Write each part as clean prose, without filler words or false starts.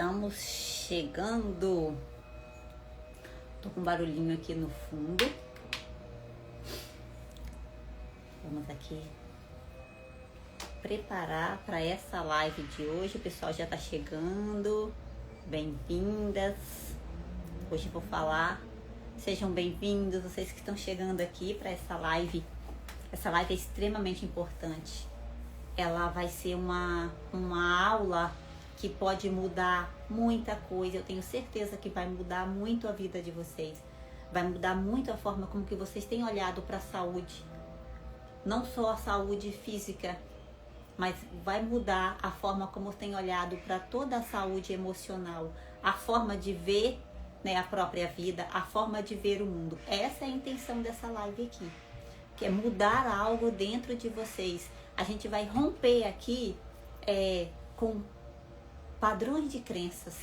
Estamos chegando. Tô com um barulhinho aqui no fundo. Vamos aqui preparar para essa live de hoje. O pessoal já tá chegando. Bem-vindas. Hoje eu vou falar. Sejam bem-vindos, vocês que estão chegando aqui para essa live. Essa live é extremamente importante. Ela vai ser uma aula que pode mudar muita coisa. Eu tenho certeza que vai mudar muito a vida de vocês. Vai mudar muito a forma como que vocês têm olhado para a saúde. Não só a saúde física, mas vai mudar a forma como têm olhado para toda a saúde emocional. A forma de ver, né, a própria vida, a forma de ver o mundo. Essa é a intenção dessa live aqui. Que é mudar algo dentro de vocês. A gente vai romper aqui com padrões de crenças.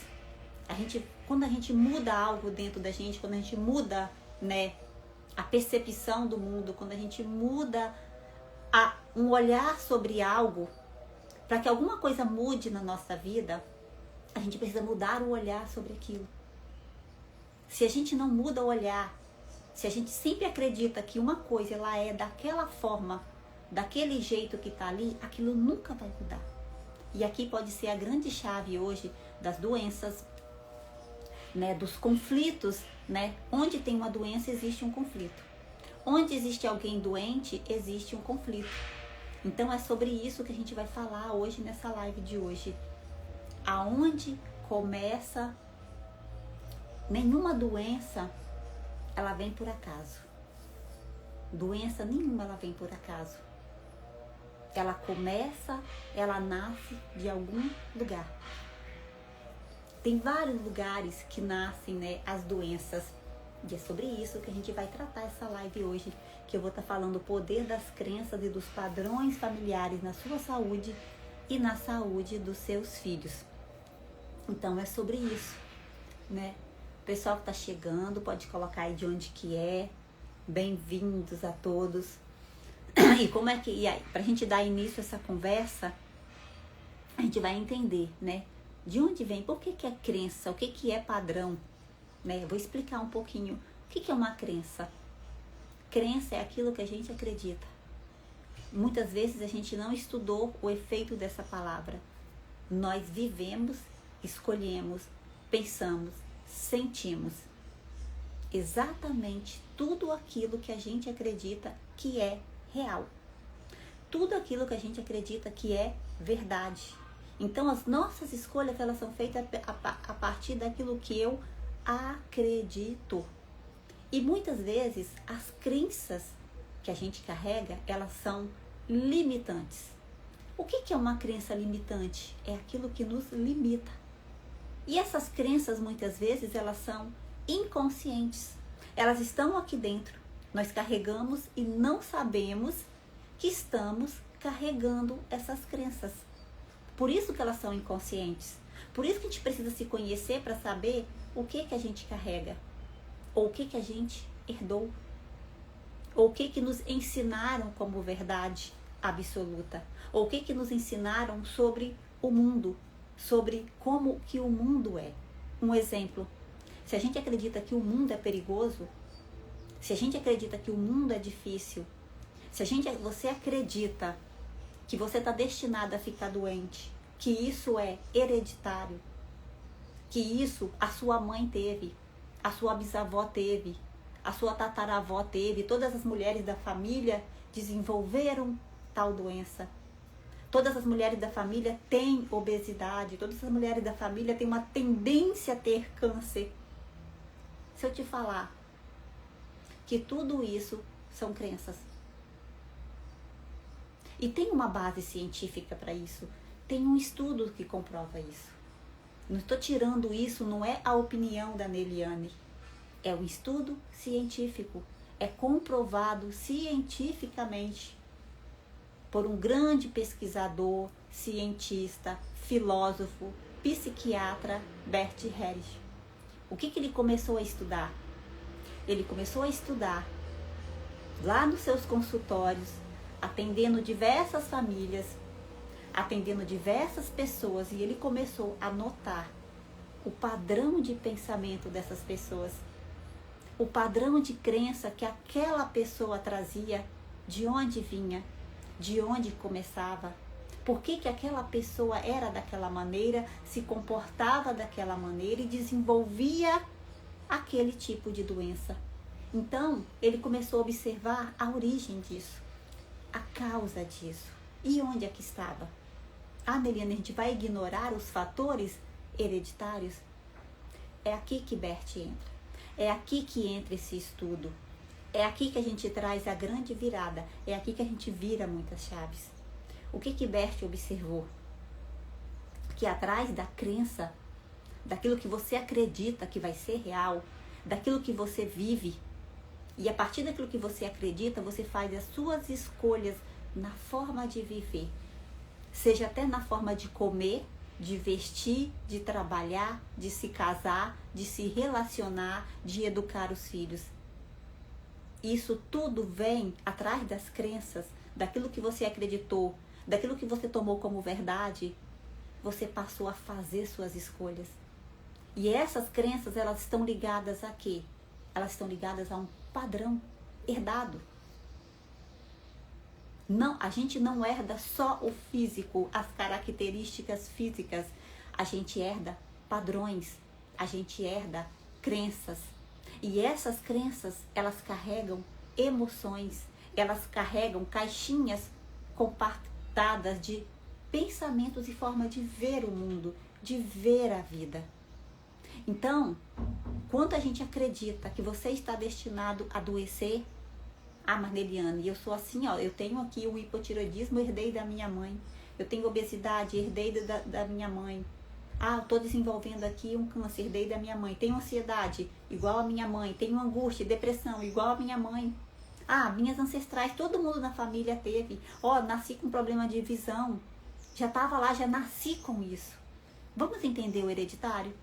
Quando a gente muda algo dentro da gente, quando a gente muda, né, a percepção do mundo, quando a gente muda um olhar sobre algo, para que alguma coisa mude na nossa vida, a gente precisa mudar o olhar sobre aquilo. Se a gente não muda o olhar, se a gente sempre acredita que uma coisa ela é daquela forma, daquele jeito que está ali, aquilo nunca vai mudar. E aqui pode ser a grande chave hoje das doenças, né, dos conflitos, né? Onde tem uma doença existe um conflito. Onde existe alguém doente existe um conflito. Então é sobre isso que a gente vai falar hoje nessa live de hoje. Aonde começa nenhuma doença, ela vem por acaso. Doença nenhuma ela vem por acaso. Ela começa, ela nasce de algum lugar. Tem vários lugares que nascem, né, as doenças. E é sobre isso que a gente vai tratar essa live hoje. Que eu vou estar falando o poder das crenças e dos padrões familiares na sua saúde e na saúde dos seus filhos. Então é sobre isso, né? O pessoal que está chegando pode colocar aí de onde que é. Bem-vindos a todos. E como é que, e aí, pra gente dar início a essa conversa, a gente vai entender, né? De onde vem, por que é crença, o que é padrão, né? Eu vou explicar um pouquinho o que é uma crença. Crença é aquilo que a gente acredita. Muitas vezes a gente não estudou o efeito dessa palavra. Nós vivemos, escolhemos, pensamos, sentimos exatamente tudo aquilo que a gente acredita que é real. Tudo aquilo que a gente acredita que é verdade. Então as nossas escolhas elas são feitas a partir daquilo que eu acredito. E muitas vezes as crenças que a gente carrega, elas são limitantes. O que é uma crença limitante? É aquilo que nos limita. E essas crenças muitas vezes elas são inconscientes. Elas estão aqui dentro. Nós carregamos e não sabemos que estamos carregando essas crenças. Por isso que elas são inconscientes. Por isso que a gente precisa se conhecer para saber o que a gente carrega. Ou o que a gente herdou. Ou o que nos ensinaram como verdade absoluta. Ou o que nos ensinaram sobre o mundo. Sobre como que o mundo é. Um exemplo. Se a gente acredita que o mundo é perigoso, se a gente acredita que o mundo é difícil, se você acredita que você está destinado a ficar doente, que isso é hereditário, que isso a sua mãe teve, a sua bisavó teve, a sua tataravó teve, todas as mulheres da família desenvolveram tal doença. Todas as mulheres da família têm obesidade, todas as mulheres da família têm uma tendência a ter câncer. Se eu te falar que tudo isso são crenças. E tem uma base científica para isso. Tem um estudo que comprova isso. Não estou tirando isso, não é a opinião da Neliane. É um estudo científico. É comprovado cientificamente por um grande pesquisador, cientista, filósofo, psiquiatra, Bert Hellinger. O que ele começou a estudar? Ele começou a estudar lá nos seus consultórios, atendendo diversas famílias, atendendo diversas pessoas, e ele começou a notar o padrão de pensamento dessas pessoas, o padrão de crença que aquela pessoa trazia, de onde vinha, de onde começava, por que aquela pessoa era daquela maneira, se comportava daquela maneira e desenvolvia aquele tipo de doença. Então, ele começou a observar a origem disso, a causa disso. E onde é que estava? Ah, Meliana, a gente vai ignorar os fatores hereditários? É aqui que Bert entra. É aqui que entra esse estudo. É aqui que a gente traz a grande virada. É aqui que a gente vira muitas chaves. O que Bert observou? Que atrás da crença, daquilo que você acredita que vai ser real, daquilo que você vive, e a partir daquilo que você acredita, você faz as suas escolhas na forma de viver. Seja até na forma de comer, de vestir, de trabalhar, de se casar, de se relacionar, de educar os filhos. Isso tudo vem atrás das crenças, daquilo que você acreditou, daquilo que você tomou como verdade. Você passou a fazer suas escolhas. E essas crenças, elas estão ligadas a quê? Elas estão ligadas a um padrão herdado. Não, a gente não herda só o físico, as características físicas. A gente herda padrões, a gente herda crenças. E essas crenças, elas carregam emoções, elas carregam caixinhas compactadas de pensamentos e forma de ver o mundo, de ver a vida. Então, quando a gente acredita que você está destinado a adoecer, mas Meliana, e eu sou assim, ó, eu tenho aqui o hipotireoidismo, herdei da minha mãe. Eu tenho obesidade, herdei da minha mãe. Eu estou desenvolvendo aqui um câncer, herdei da minha mãe. Tenho ansiedade, igual a minha mãe. Tenho angústia, depressão, igual a minha mãe. Minhas ancestrais, todo mundo na família teve. Nasci com problema de visão. Já estava lá, já nasci com isso. Vamos entender o hereditário?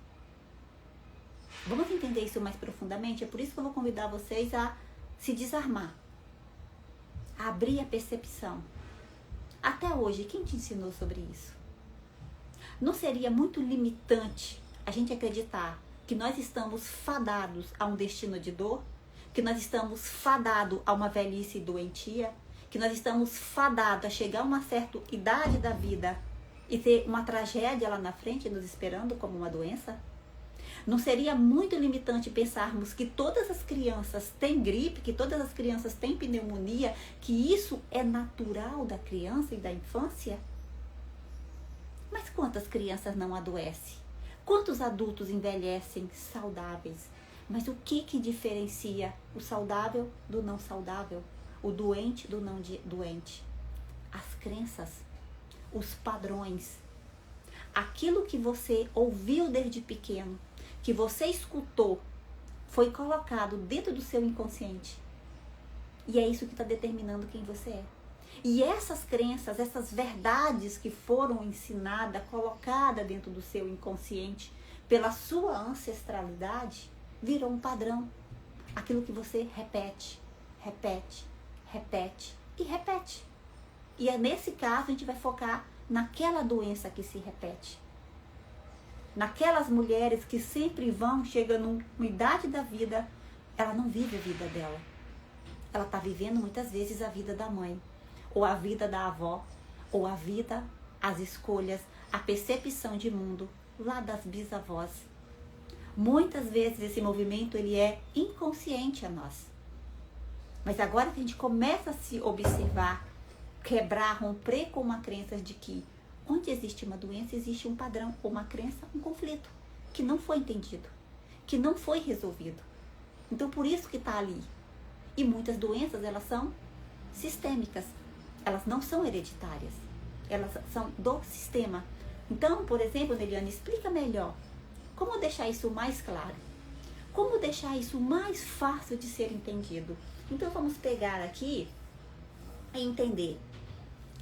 Vamos entender isso mais profundamente? É por isso que eu vou convidar vocês a se desarmar. A abrir a percepção. Até hoje, quem te ensinou sobre isso? Não seria muito limitante a gente acreditar que nós estamos fadados a um destino de dor? Que nós estamos fadados a uma velhice doentia? Que nós estamos fadados a chegar a uma certa idade da vida e ter uma tragédia lá na frente nos esperando como uma doença? Não seria muito limitante pensarmos que todas as crianças têm gripe, que todas as crianças têm pneumonia, que isso é natural da criança e da infância? Mas quantas crianças não adoecem? Quantos adultos envelhecem saudáveis? Mas o que diferencia o saudável do não saudável? O doente do não doente? As crenças, os padrões. Aquilo que você ouviu desde pequeno, que você escutou, foi colocado dentro do seu inconsciente. E é isso que está determinando quem você é. E essas crenças, essas verdades que foram ensinadas, colocadas dentro do seu inconsciente, pela sua ancestralidade, virou um padrão. Aquilo que você repete, repete, repete e repete. E é nesse caso a gente vai focar naquela doença que se repete. Naquelas mulheres que sempre chegam numa idade da vida, ela não vive a vida dela. Ela está vivendo muitas vezes a vida da mãe, ou a vida da avó, ou a vida, as escolhas, a percepção de mundo lá das bisavós. Muitas vezes esse movimento ele é inconsciente a nós. Mas agora que a gente começa a se observar, quebrar, romper com uma crença de que onde existe uma doença, existe um padrão, ou uma crença, um conflito, que não foi entendido, que não foi resolvido. Então, por isso que está ali. E muitas doenças, elas são sistêmicas, elas não são hereditárias, elas são do sistema. Então, por exemplo, Neliane, explica melhor, como deixar isso mais claro? Como deixar isso mais fácil de ser entendido? Então, vamos pegar aqui e entender.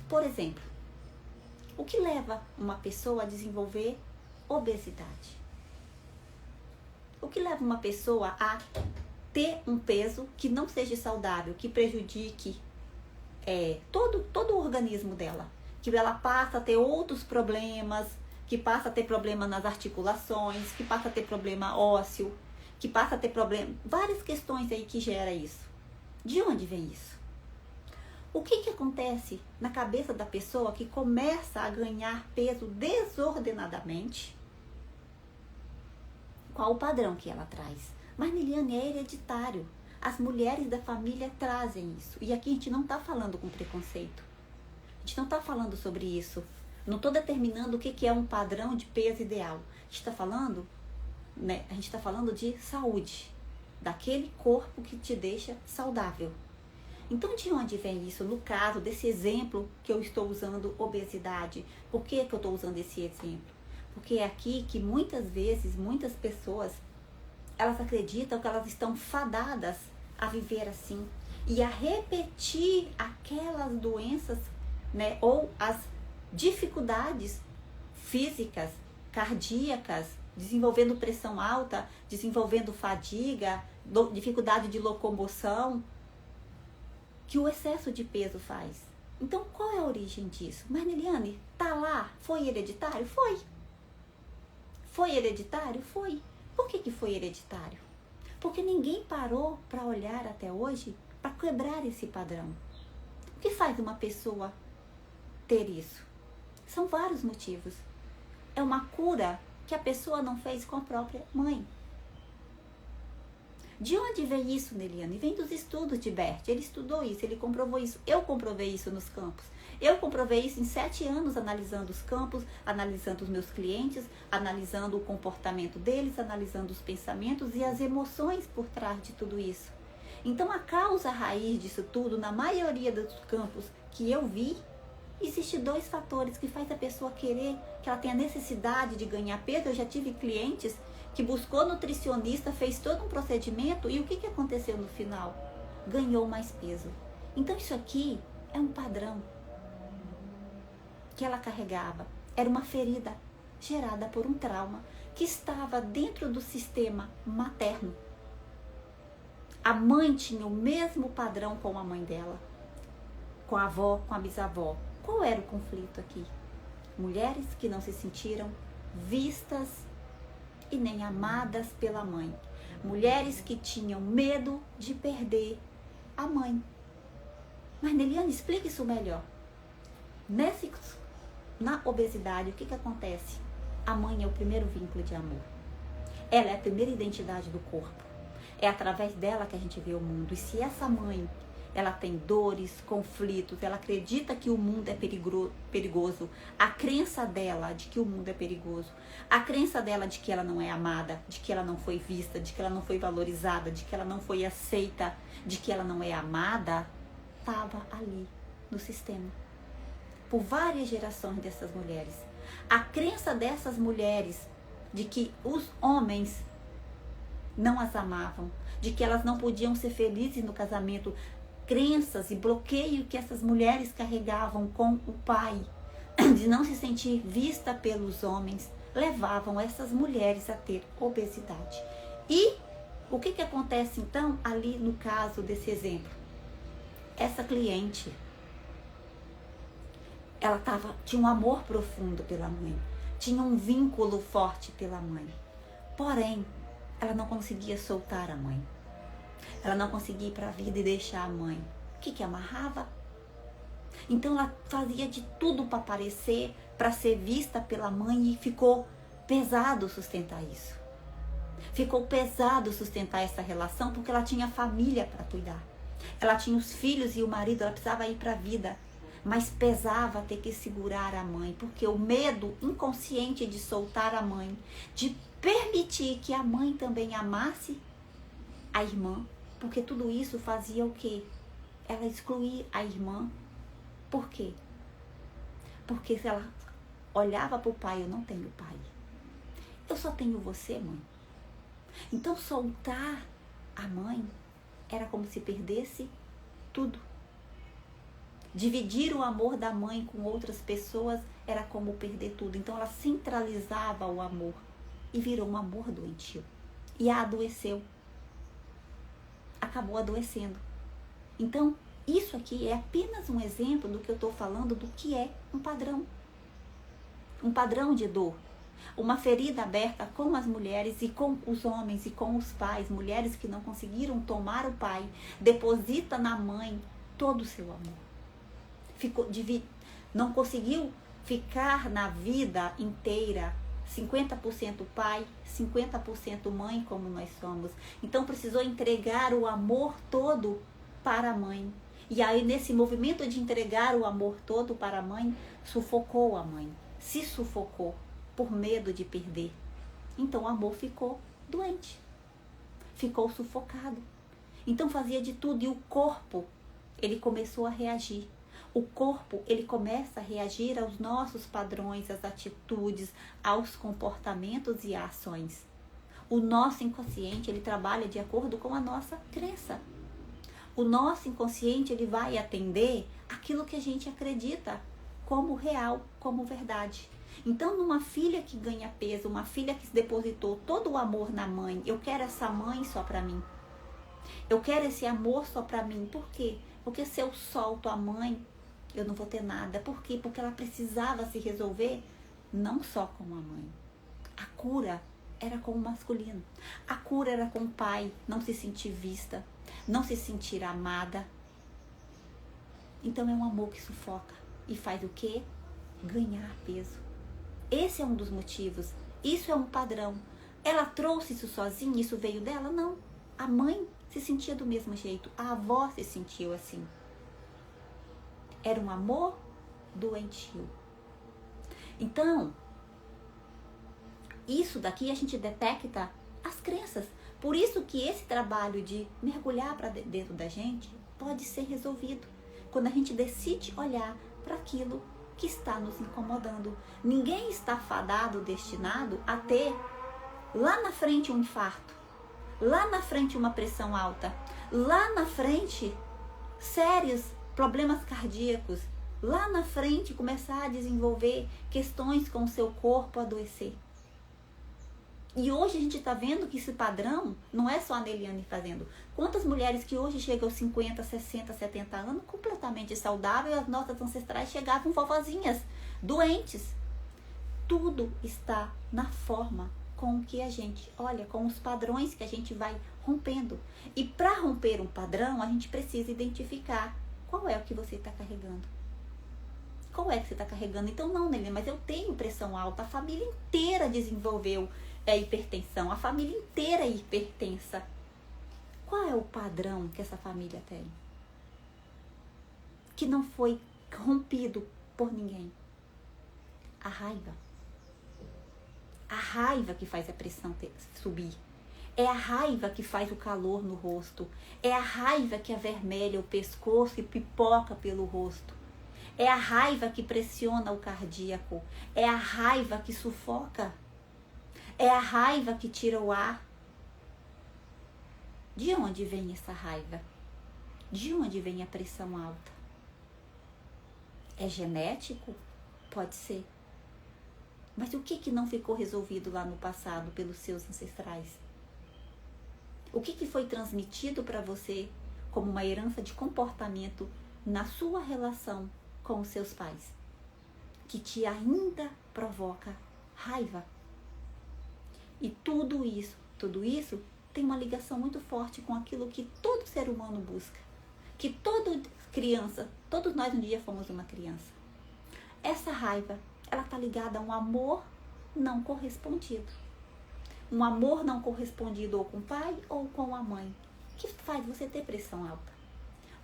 Por exemplo, o que leva uma pessoa a desenvolver obesidade? O que leva uma pessoa a ter um peso que não seja saudável, que prejudique todo o organismo dela? Que ela passa a ter outros problemas, que passa a ter problema nas articulações, que passa a ter problema ósseo, que passa a ter problema, várias questões aí que gera isso. De onde vem isso? O que acontece na cabeça da pessoa que começa a ganhar peso desordenadamente? Qual o padrão que ela traz? Mas, Niliane, é hereditário. As mulheres da família trazem isso. E aqui a gente não está falando com preconceito. A gente não está falando sobre isso. Não estou determinando o que é um padrão de peso ideal. A gente está falando, né? A gente está falando de saúde. Daquele corpo que te deixa saudável. Então, de onde vem isso? No caso desse exemplo que eu estou usando, obesidade. Por que eu estou usando esse exemplo? Porque é aqui que muitas vezes, muitas pessoas, elas acreditam que elas estão fadadas a viver assim e a repetir aquelas doenças, né? Ou as dificuldades físicas, cardíacas, desenvolvendo pressão alta, desenvolvendo fadiga, dificuldade de locomoção, que o excesso de peso faz. Então, qual é a origem disso? Mas, Niliane, tá lá? Foi hereditário? Foi. Foi hereditário? Foi. Por que foi hereditário? Porque ninguém parou para olhar até hoje para quebrar esse padrão. O que faz uma pessoa ter isso? São vários motivos. É uma cura que a pessoa não fez com a própria mãe. De onde vem isso, Neliane? Vem dos estudos de Bert. Ele estudou isso, ele comprovou isso. Eu comprovei isso nos campos. Eu comprovei isso em 7 anos analisando os campos, analisando os meus clientes, analisando o comportamento deles, analisando os pensamentos e as emoções por trás de tudo isso. Então, a causa raiz disso tudo, na maioria dos campos que eu vi, existe 2 fatores que faz a pessoa querer, que ela tenha necessidade de ganhar peso. Eu já tive clientes que buscou nutricionista, fez todo um procedimento e o que aconteceu no final? Ganhou mais peso. Então isso aqui é um padrão que ela carregava. Era uma ferida gerada por um trauma que estava dentro do sistema materno. A mãe tinha o mesmo padrão com a mãe dela, com a avó, com a bisavó. Qual era o conflito aqui? Mulheres que não se sentiram vistas e nem amadas pela mãe. Mulheres que tinham medo de perder a mãe. Mas, Neliane, explica isso melhor. Na obesidade, o que acontece? A mãe é o primeiro vínculo de amor. Ela é a primeira identidade do corpo. É através dela que a gente vê o mundo. E se essa mãe, ela tem dores, conflitos, ela acredita que o mundo é perigoso, a crença dela de que o mundo é perigoso, a crença dela de que ela não é amada, de que ela não foi vista, de que ela não foi valorizada, de que ela não foi aceita, de que ela não é amada, estava ali no sistema. Por várias gerações dessas mulheres. A crença dessas mulheres de que os homens não as amavam, de que elas não podiam ser felizes no casamento, crenças e bloqueio que essas mulheres carregavam com o pai, de não se sentir vista pelos homens, levavam essas mulheres a ter obesidade. E o que acontece então ali no caso desse exemplo? Essa cliente, ela tinha um amor profundo pela mãe, tinha um vínculo forte pela mãe, porém ela não conseguia soltar a mãe. Ela não conseguia ir para a vida e deixar a mãe. O que amarrava? Então ela fazia de tudo para aparecer, para ser vista pela mãe, e ficou pesado sustentar isso. Ficou pesado sustentar essa relação porque ela tinha família para cuidar. Ela tinha os filhos e o marido, ela precisava ir para a vida. Mas pesava ter que segurar a mãe, porque o medo inconsciente de soltar a mãe, de permitir que a mãe também amasse a irmã, porque tudo isso fazia o quê? Ela excluir a irmã. Por quê? Porque se ela olhava para o pai, eu não tenho pai. Eu só tenho você, mãe. Então soltar a mãe era como se perdesse tudo. Dividir o amor da mãe com outras pessoas era como perder tudo. Então ela centralizava o amor e virou um amor doentio. E a adoeceu. Acabou adoecendo. Então, isso aqui é apenas um exemplo do que eu estou falando, do que é um padrão. um padrão de dor, uma ferida aberta com as mulheres e com os homens e com os pais. Mulheres que não conseguiram tomar o pai, deposita na mãe todo o seu amor. Não conseguiu ficar na vida inteira 50% pai, 50% mãe, como nós somos. Então precisou entregar o amor todo para a mãe. E aí, nesse movimento de entregar o amor todo para a mãe, sufocou a mãe, se sufocou por medo de perder. Então o amor ficou doente, ficou sufocado. Então fazia de tudo e o corpo, ele começou a reagir. O corpo, ele começa a reagir aos nossos padrões, às atitudes, aos comportamentos e ações. O nosso inconsciente, ele trabalha de acordo com a nossa crença. O nosso inconsciente, ele vai atender aquilo que a gente acredita como real, como verdade. Então, numa filha que ganha peso, uma filha que depositou todo o amor na mãe, eu quero essa mãe só para mim. Eu quero esse amor só para mim. Por quê? Porque se eu solto a mãe, eu não vou ter nada. Por quê? Porque ela precisava se resolver não só com a mãe. A cura era com o masculino. A cura era com o pai, não se sentir vista, não se sentir amada. Então é um amor que sufoca e faz o quê? Ganhar peso. Esse é um dos motivos. Isso é um padrão. Ela trouxe isso sozinha? Isso veio dela? Não. A mãe se sentia do mesmo jeito. A avó se sentiu assim. Era um amor doentio. Então, isso daqui a gente detecta as crenças. Por isso que esse trabalho de mergulhar para dentro da gente pode ser resolvido quando a gente decide olhar para aquilo que está nos incomodando. Ninguém está fadado, destinado a ter lá na frente um infarto, lá na frente uma pressão alta, lá na frente sérios problemas cardíacos, lá na frente começar a desenvolver questões com o seu corpo adoecer. E hoje a gente está vendo que esse padrão não é só a Neliane fazendo. Quantas mulheres que hoje chegam aos 50, 60, 70 anos completamente saudáveis, as nossas ancestrais chegavam vovozinhas, doentes. Tudo está na forma com que a gente olha, com os padrões que a gente vai rompendo. E para romper um padrão, a gente precisa identificar qual é o que você está carregando. Qual é que você está carregando? Então não, Neliane, mas eu tenho pressão alta, a família inteira desenvolveu hipertensão, a família inteira é hipertensa. Qual é o padrão que essa família tem? Que não foi rompido por ninguém. A raiva. A raiva que faz a pressão subir. É a raiva que faz o calor no rosto. É a raiva que avermelha o pescoço e pipoca pelo rosto. É a raiva que pressiona o cardíaco. É a raiva que sufoca. É a raiva que tira o ar. De onde vem essa raiva? De onde vem a pressão alta? É genético? Pode ser. Mas o que não ficou resolvido lá no passado pelos seus ancestrais? O que foi transmitido para você como uma herança de comportamento na sua relação com os seus pais? Que te ainda provoca raiva. E tudo isso tem uma ligação muito forte com aquilo que todo ser humano busca. Que toda criança, todos nós um dia fomos uma criança. Essa raiva, ela está ligada a um amor não correspondido. Um amor não correspondido ou com o pai ou com a mãe, que faz você ter pressão alta.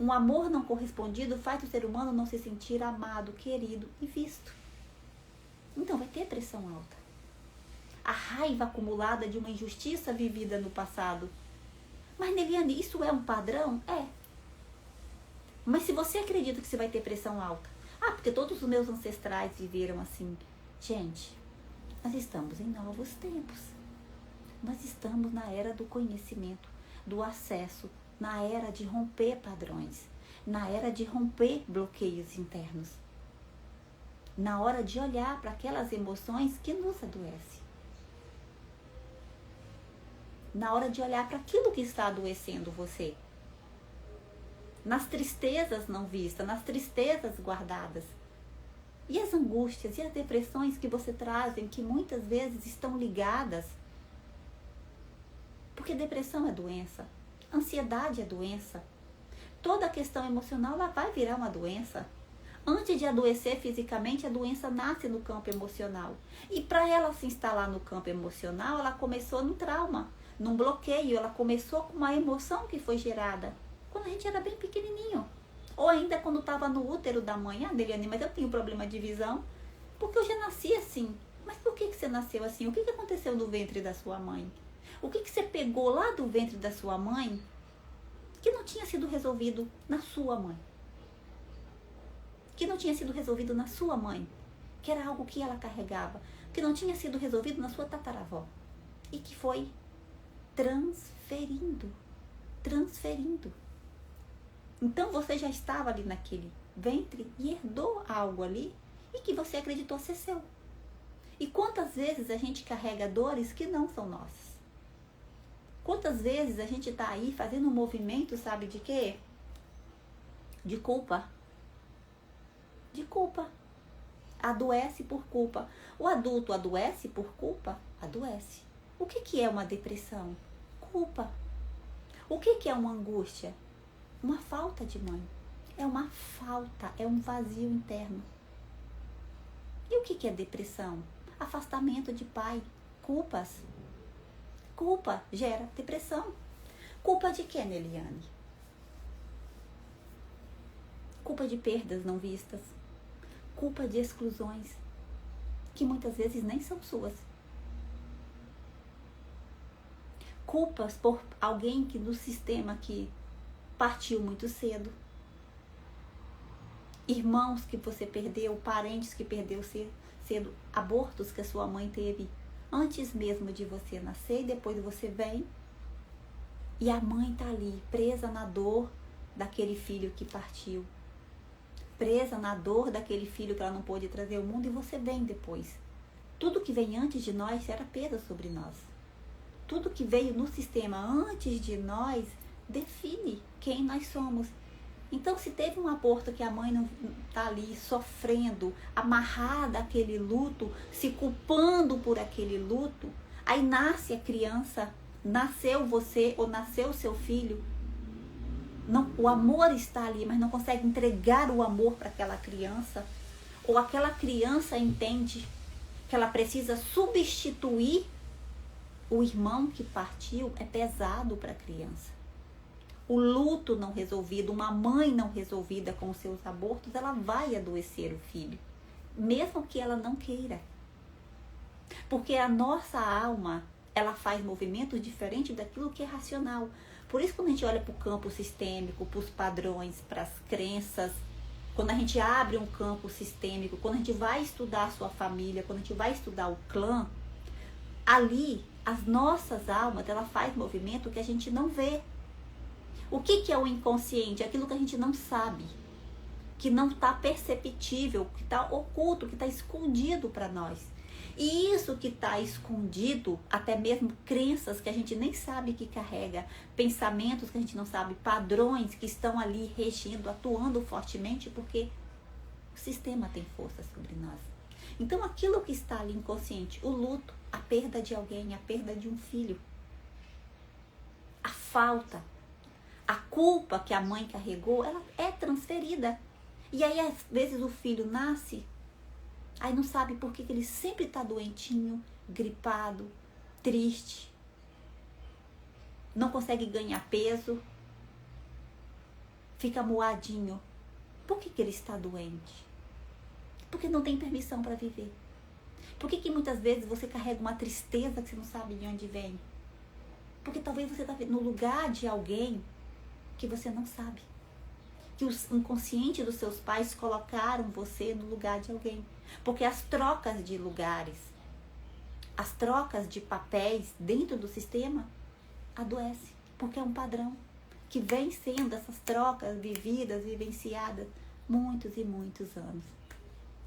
Um amor não correspondido faz o ser humano não se sentir amado, querido e visto. Então vai ter pressão alta. A raiva acumulada de uma injustiça vivida no passado. Mas, Neliane, isso é um padrão? É. Mas se você acredita que você vai ter pressão alta, porque todos os meus ancestrais viveram assim. Gente, nós estamos em novos tempos. Nós estamos na era do conhecimento, do acesso, na era de romper padrões, na era de romper bloqueios internos, na hora de olhar para aquelas emoções que nos adoecem. Na hora de olhar para aquilo que está adoecendo você. Nas tristezas não vistas, nas tristezas guardadas. E as angústias e as depressões que você trazem, que muitas vezes estão ligadas. Porque depressão é doença, ansiedade é doença. Toda a questão emocional ela vai virar uma doença. Antes de adoecer fisicamente, a doença nasce no campo emocional. E para ela se instalar no campo emocional, ela começou num trauma, num bloqueio. Ela começou com uma emoção que foi gerada quando a gente era bem pequenininho. Ou ainda quando estava no útero da mãe. Ah, Deliane, mas eu tenho problema de visão porque eu já nasci assim. Mas por que você nasceu assim? O que aconteceu no ventre da sua mãe? O que você pegou lá do ventre da sua mãe que não tinha sido resolvido na sua mãe? Que não tinha sido resolvido na sua mãe, que era algo que ela carregava, que não tinha sido resolvido na sua tataravó e que foi transferindo. Então você já estava ali naquele ventre e herdou algo ali e que você acreditou ser seu. E quantas vezes a gente carrega dores que não são nossas? Quantas vezes a gente está aí fazendo um movimento, sabe de quê? De culpa. De culpa. Adoece por culpa. O adulto adoece por culpa? Adoece. O que é uma depressão? Culpa. O que é uma angústia? Uma falta de mãe. É uma falta, é um vazio interno. E o que é depressão? Afastamento de pai. Culpas. Culpa gera depressão. Culpa de quê, Neliane? Culpa de perdas não vistas. Culpa de exclusões, que muitas vezes nem são suas. Culpas por alguém que do sistema que partiu muito cedo. Irmãos que você perdeu, parentes que perdeu cedo, abortos que a sua mãe teve antes mesmo de você nascer e depois você vem e a mãe tá ali, presa na dor daquele filho que partiu. Presa na dor daquele filho que ela não pôde trazer ao mundo e você vem depois. Tudo que vem antes de nós era peso sobre nós. Tudo que veio no sistema antes de nós define quem nós somos. Então, se teve um aborto que a mãe não está ali sofrendo, amarrada àquele luto, se culpando por aquele luto, aí nasce a criança, nasceu você ou nasceu o seu filho. Não, o amor está ali, mas não consegue entregar o amor para aquela criança. Ou aquela criança entende que ela precisa substituir o irmão que partiu, é pesado para a criança. O luto não resolvido, uma mãe não resolvida com os seus abortos, ela vai adoecer o filho, mesmo que ela não queira. Porque a nossa alma, ela faz movimentos diferentes daquilo que é racional. Por isso, quando a gente olha para o campo sistêmico, para os padrões, para as crenças, quando a gente abre um campo sistêmico, quando a gente vai estudar a sua família, quando a gente vai estudar o clã, ali, as nossas almas, ela faz movimento que a gente não vê. O que é o inconsciente? Aquilo que a gente não sabe, que não está perceptível, que está oculto, que está escondido para nós. E isso que está escondido, até mesmo crenças que a gente nem sabe que carrega, pensamentos que a gente não sabe, padrões que estão ali regindo, atuando fortemente, porque o sistema tem força sobre nós. Então aquilo que está ali inconsciente, o luto, a perda de alguém, a perda de um filho, a falta, a culpa que a mãe carregou, ela é transferida. E aí às vezes o filho nasce, aí não sabe por que ele sempre está doentinho, gripado, triste, não consegue ganhar peso, fica moadinho. Por que ele está doente? Porque não tem permissão para viver. Por que muitas vezes você carrega uma tristeza que você não sabe de onde vem? Porque talvez você está no lugar de alguém que você não sabe. Que o inconsciente dos seus pais colocaram você no lugar de alguém. Porque as trocas de lugares, as trocas de papéis dentro do sistema adoece. Porque é um padrão que vem sendo essas trocas vividas, vivenciadas muitos e muitos anos.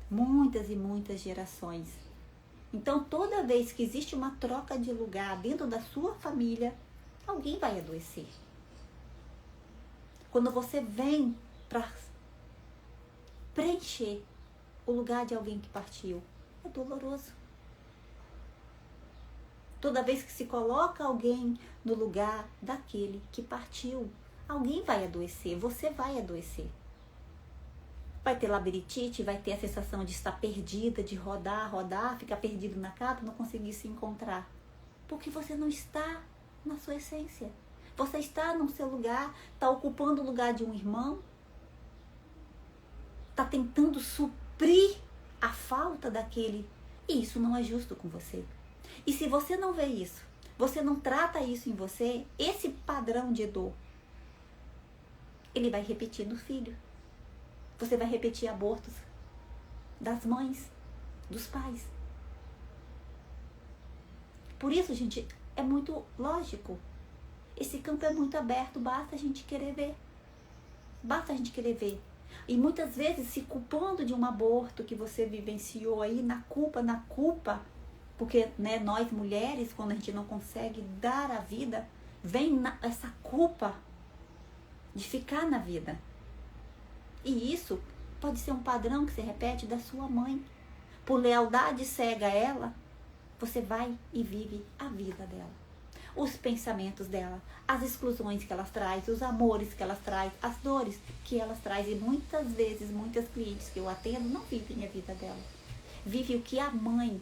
Muitas e muitas gerações. Então, toda vez que existe uma troca de lugar dentro da sua família, alguém vai adoecer. Quando você vem para preencher o lugar de alguém que partiu. É doloroso. Toda vez que se coloca alguém no lugar daquele que partiu, alguém vai adoecer, você vai adoecer. Vai ter labirintite, vai ter a sensação de estar perdida, de rodar, ficar perdido na casa, não conseguir se encontrar. Porque você não está na sua essência. Você está no seu lugar, está ocupando o lugar de um irmão, está tentando suprir a falta daquele. E isso não é justo com você. E se você não vê isso, você não trata isso em você, esse padrão de dor, ele vai repetir no filho. Você vai repetir abortos das mães, dos pais. Por isso, gente, é muito lógico. Esse campo é muito aberto, basta a gente querer ver. Basta a gente querer ver. E muitas vezes se culpando de um aborto que você vivenciou aí, na culpa, porque né, nós mulheres, quando a gente não consegue dar a vida, vem essa culpa de ficar na vida. E isso pode ser um padrão que se repete da sua mãe. Por lealdade cega a ela, você vai e vive a vida dela. Os pensamentos dela, as exclusões que elas trazem, os amores que elas trazem, as dores que elas trazem. E muitas vezes, muitas clientes que eu atendo não vivem a vida dela. Vive o que a mãe,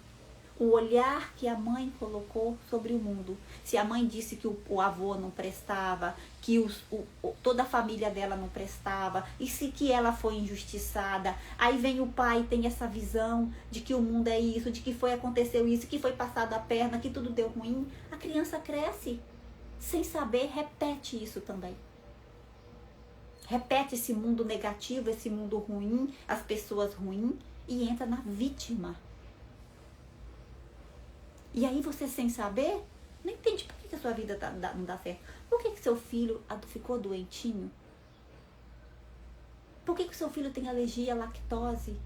o olhar que a mãe colocou sobre o mundo. Se a mãe disse que o avô não prestava, que toda a família dela não prestava, e se que ela foi injustiçada, aí vem o pai, tem essa visão de que o mundo é isso, de que aconteceu isso, que foi passado a perna, que tudo deu ruim, a criança cresce sem saber, repete isso também. Repete esse mundo negativo, esse mundo ruim, as pessoas ruins, e entra na vítima. E aí você, sem saber, não entende por que a sua vida não dá certo. Por que seu filho ficou doentinho? Por que seu filho tem alergia à lactose?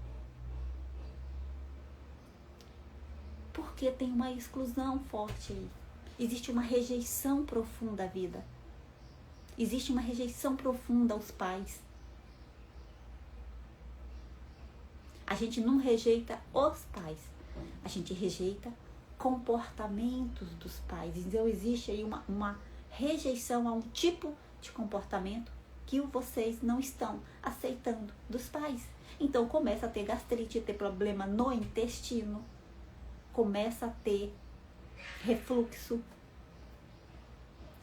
Porque tem uma exclusão forte aí. Existe uma rejeição profunda à vida. Existe uma rejeição profunda aos pais. A gente não rejeita os pais. A gente rejeita comportamentos dos pais. Então existe aí uma rejeição a um tipo de comportamento que vocês não estão aceitando dos pais. Então começa a ter gastrite, ter problema no intestino, começa a ter refluxo,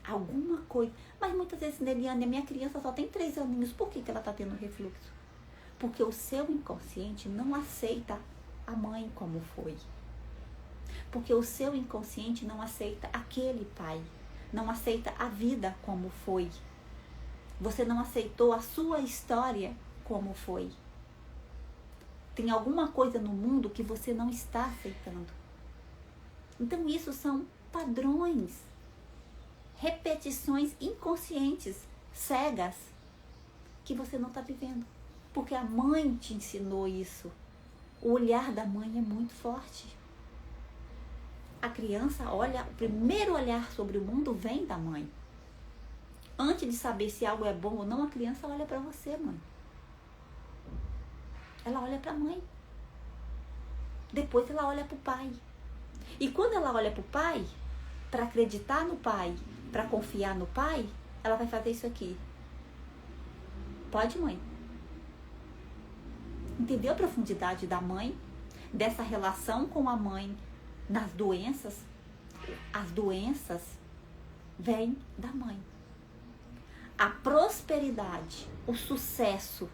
alguma coisa. Mas muitas vezes, Neliane, a minha criança só tem 3 aninhos, por que ela está tendo refluxo? Porque o seu inconsciente não aceita a mãe como foi. Porque o seu inconsciente não aceita aquele pai, não aceita a vida como foi. Você não aceitou a sua história como foi. Tem alguma coisa no mundo que você não está aceitando. Então isso são padrões, repetições inconscientes, cegas, que você não está vivendo. Porque a mãe te ensinou isso. O olhar da mãe é muito forte. A criança olha, o primeiro olhar sobre o mundo vem da mãe. Antes de saber se algo é bom ou não, a criança olha para você, mãe. Ela olha para a mãe. Depois ela olha para o pai. E quando ela olha para o pai, para acreditar no pai, para confiar no pai, ela vai fazer isso aqui. Pode, mãe? Entendeu a profundidade da mãe? Dessa relação com a mãe nas doenças? As doenças vêm da mãe. A prosperidade, o sucesso,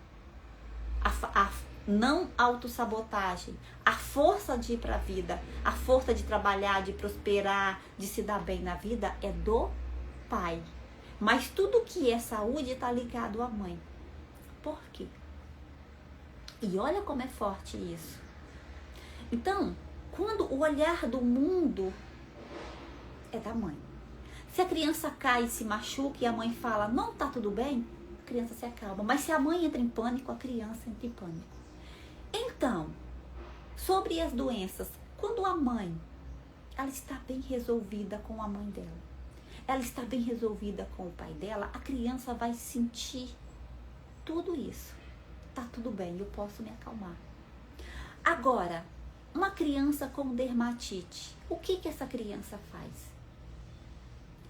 a não autossabotagem, a força de ir para a vida, a força de trabalhar, de prosperar, de se dar bem na vida é do pai. Mas tudo que é saúde está ligado à mãe. Por quê? E olha como é forte isso. Então, quando o olhar do mundo é da mãe. Se a criança cai e se machuca e a mãe fala, não, tá tudo bem, a criança se acalma. Mas se a mãe entra em pânico, a criança entra em pânico. Então, sobre as doenças, quando a mãe, ela está bem resolvida com a mãe dela, ela está bem resolvida com o pai dela, a criança vai sentir tudo isso. Tá tudo bem, eu posso me acalmar. Agora, uma criança com dermatite, o que essa criança faz?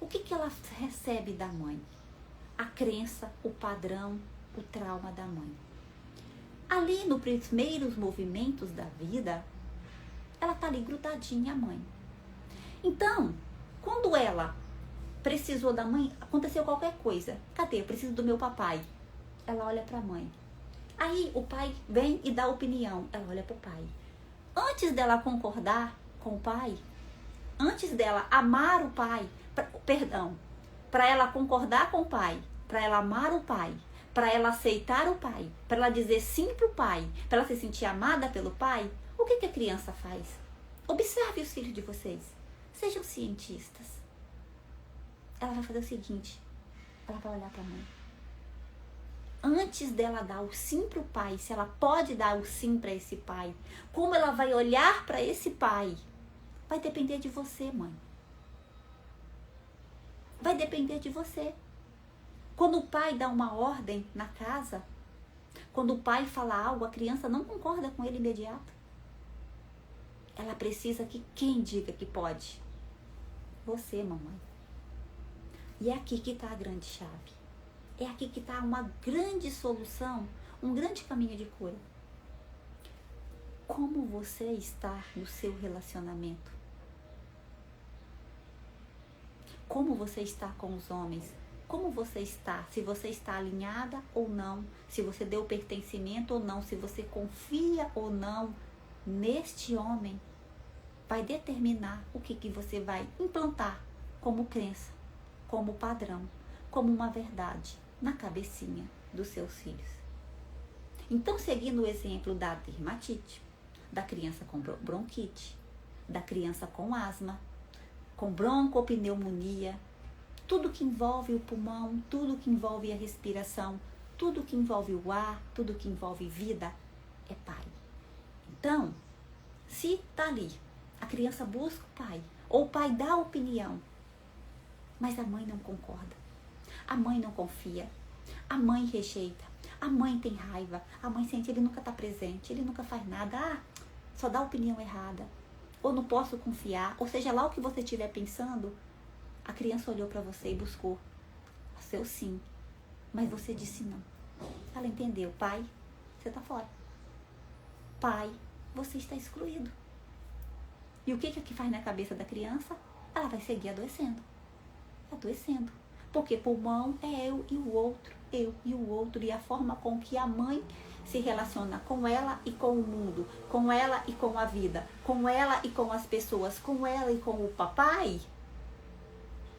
O que ela recebe da mãe? A crença, o padrão, o trauma da mãe. Ali nos primeiros movimentos da vida, ela tá ali grudadinha à mãe. Então, quando ela precisou da mãe, aconteceu qualquer coisa. Cadê? Eu preciso do meu papai. Ela olha para a mãe. Aí o pai vem e dá opinião. Ela olha para o pai. Antes dela concordar com o pai, antes dela amar o pai, para ela concordar com o pai, para ela amar o pai, para ela aceitar o pai, para ela dizer sim pro pai, para ela se sentir amada pelo pai, o que a criança faz? Observe os filhos de vocês. Sejam cientistas. Ela vai fazer o seguinte, ela vai olhar para a mãe. Antes dela dar o sim pro pai, se ela pode dar o sim para esse pai, como ela vai olhar para esse pai, vai depender de você, mãe. Vai depender de você. Quando o pai dá uma ordem na casa, quando o pai fala algo, a criança não concorda com ele imediato. Ela precisa que quem diga que pode? Você, mamãe. E é aqui que está a grande chave. É aqui que está uma grande solução, um grande caminho de cura. Como você está no seu relacionamento? Como você está com os homens? Como você está? Se você está alinhada ou não? Se você deu pertencimento ou não? Se você confia ou não neste homem? Vai determinar o que você vai implantar como crença, como padrão, como uma verdade na cabecinha dos seus filhos. Então, seguindo o exemplo da dermatite, da criança com bronquite, da criança com asma, com broncopneumonia, tudo que envolve o pulmão, tudo que envolve a respiração, tudo que envolve o ar, tudo que envolve vida, é pai. Então, se tá ali, a criança busca o pai, ou o pai dá opinião, mas a mãe não concorda. A mãe não confia, a mãe rejeita, a mãe tem raiva, a mãe sente, ele nunca está presente, ele nunca faz nada, só dá opinião errada, ou não posso confiar, ou seja lá o que você estiver pensando, a criança olhou para você e buscou o seu sim, mas você disse não. Ela entendeu, pai, você está fora. Pai, você está excluído. E o que faz na cabeça da criança? Ela vai seguir adoecendo. Adoecendo. Porque pulmão é eu e o outro, e a forma com que a mãe se relaciona com ela e com o mundo, com ela e com a vida, com ela e com as pessoas, com ela e com o papai,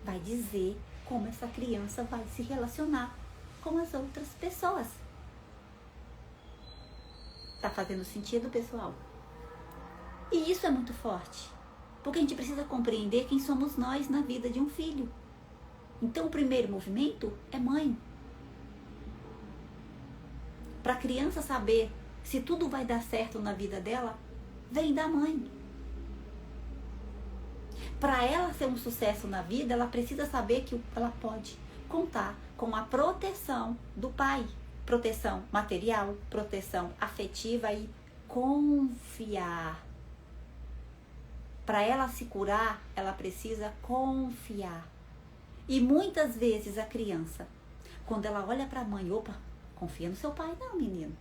vai dizer como essa criança vai se relacionar com as outras pessoas. Tá fazendo sentido, pessoal? E isso é muito forte, porque a gente precisa compreender quem somos nós na vida de um filho. Então, o primeiro movimento é mãe. Para a criança saber se tudo vai dar certo na vida dela, vem da mãe. Para ela ser um sucesso na vida, ela precisa saber que ela pode contar com a proteção do pai. Proteção material, proteção afetiva e confiar. Para ela se curar, ela precisa confiar. E muitas vezes a criança, quando ela olha para a mãe, opa, confia no seu pai não, menino.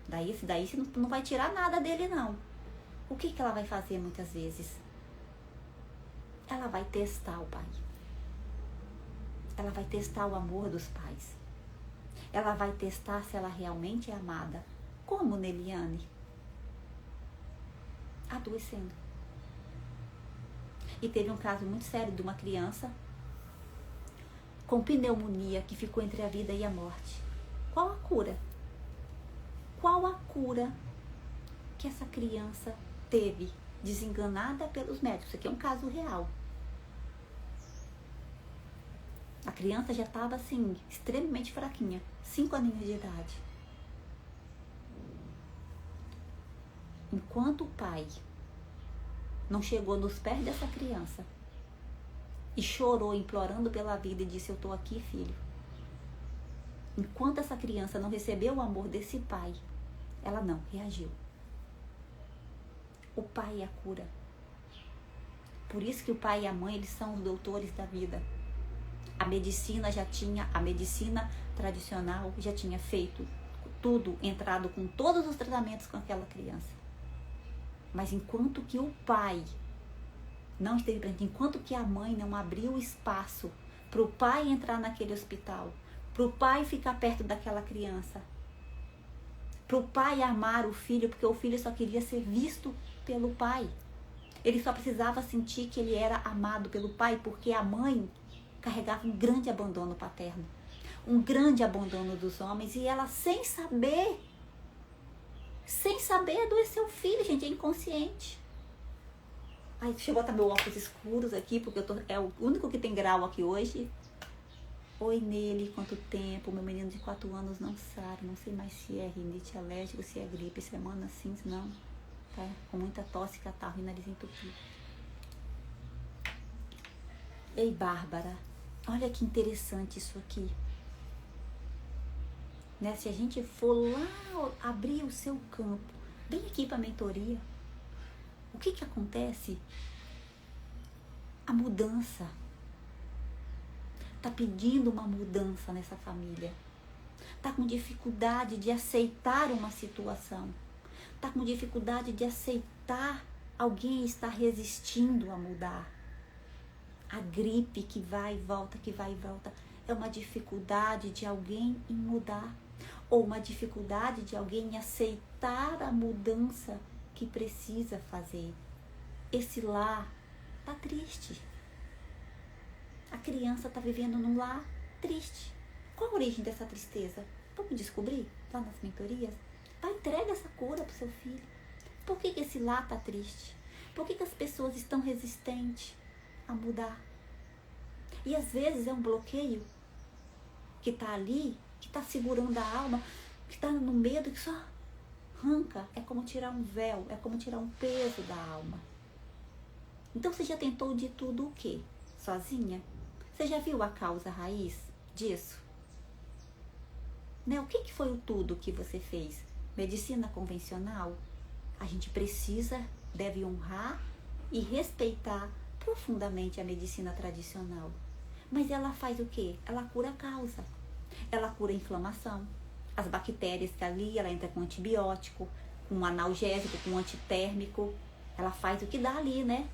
Daí você não vai tirar nada dele não. O que ela vai fazer muitas vezes? Ela vai testar o pai. Ela vai testar o amor dos pais. Ela vai testar se ela realmente é amada. Como Neliane? Adoecendo. E teve um caso muito sério de uma criança com pneumonia que ficou entre a vida e a morte. Qual a cura? Qual a cura que essa criança teve desenganada pelos médicos? Isso aqui é um caso real. A criança já estava assim, extremamente fraquinha, 5 aninhos de idade. Enquanto o pai não chegou nos pés dessa criança e chorou implorando pela vida e disse, eu estou aqui, filho. Enquanto essa criança não recebeu o amor desse pai, ela não reagiu. O pai é a cura. Por isso que o pai e a mãe, eles são os doutores da vida. A medicina tradicional já tinha feito tudo, entrado com todos os tratamentos com aquela criança. Mas enquanto que o pai não esteve presente, enquanto que a mãe não abriu espaço para o pai entrar naquele hospital, para o pai ficar perto daquela criança, para o pai amar o filho, porque o filho só queria ser visto pelo pai. Ele só precisava sentir que ele era amado pelo pai, porque a mãe carregava um grande abandono paterno, um grande abandono dos homens, e ela sem saber adoeceu o filho, gente, é inconsciente. Ai, deixa eu botar meu óculos escuros aqui, porque é o único que tem grau aqui hoje. Oi, Nele, quanto tempo? Meu menino de 4 anos não sabe, não sei mais se é rinite alérgico, se é gripe, semana sim, se não, tá com muita tosse, catarro e nariz entupido. Ei, Bárbara, olha que interessante isso aqui. Né? Se a gente for lá abrir o seu campo, bem aqui para a mentoria, o que acontece? A mudança. Tá pedindo uma mudança nessa família. Tá com dificuldade de aceitar uma situação. Tá com dificuldade de aceitar alguém estar resistindo a mudar. A gripe que vai e volta, é uma dificuldade de alguém em mudar. Ou uma dificuldade de alguém em aceitar a mudança que precisa fazer. Esse lar tá triste. A criança tá vivendo num lar triste. Qual a origem dessa tristeza? Vamos descobrir lá nas mentorias? Vai, entrega essa cura pro seu filho. Por que esse lar tá triste? Por que as pessoas estão resistentes a mudar? E às vezes é um bloqueio que tá ali, que tá segurando a alma, que tá no medo, que só arranca. É como tirar um véu, é como tirar um peso da alma. Então você já tentou de tudo o quê? Sozinha? Você já viu a causa raiz disso? Né? O que foi o tudo que você fez? Medicina convencional? A gente deve honrar e respeitar profundamente a medicina tradicional. Mas ela faz o quê? Ela cura a causa. Ela cura a inflamação. As bactérias que ali, ela entra com antibiótico, com analgésico, com antitérmico. Ela faz o que dá ali, né?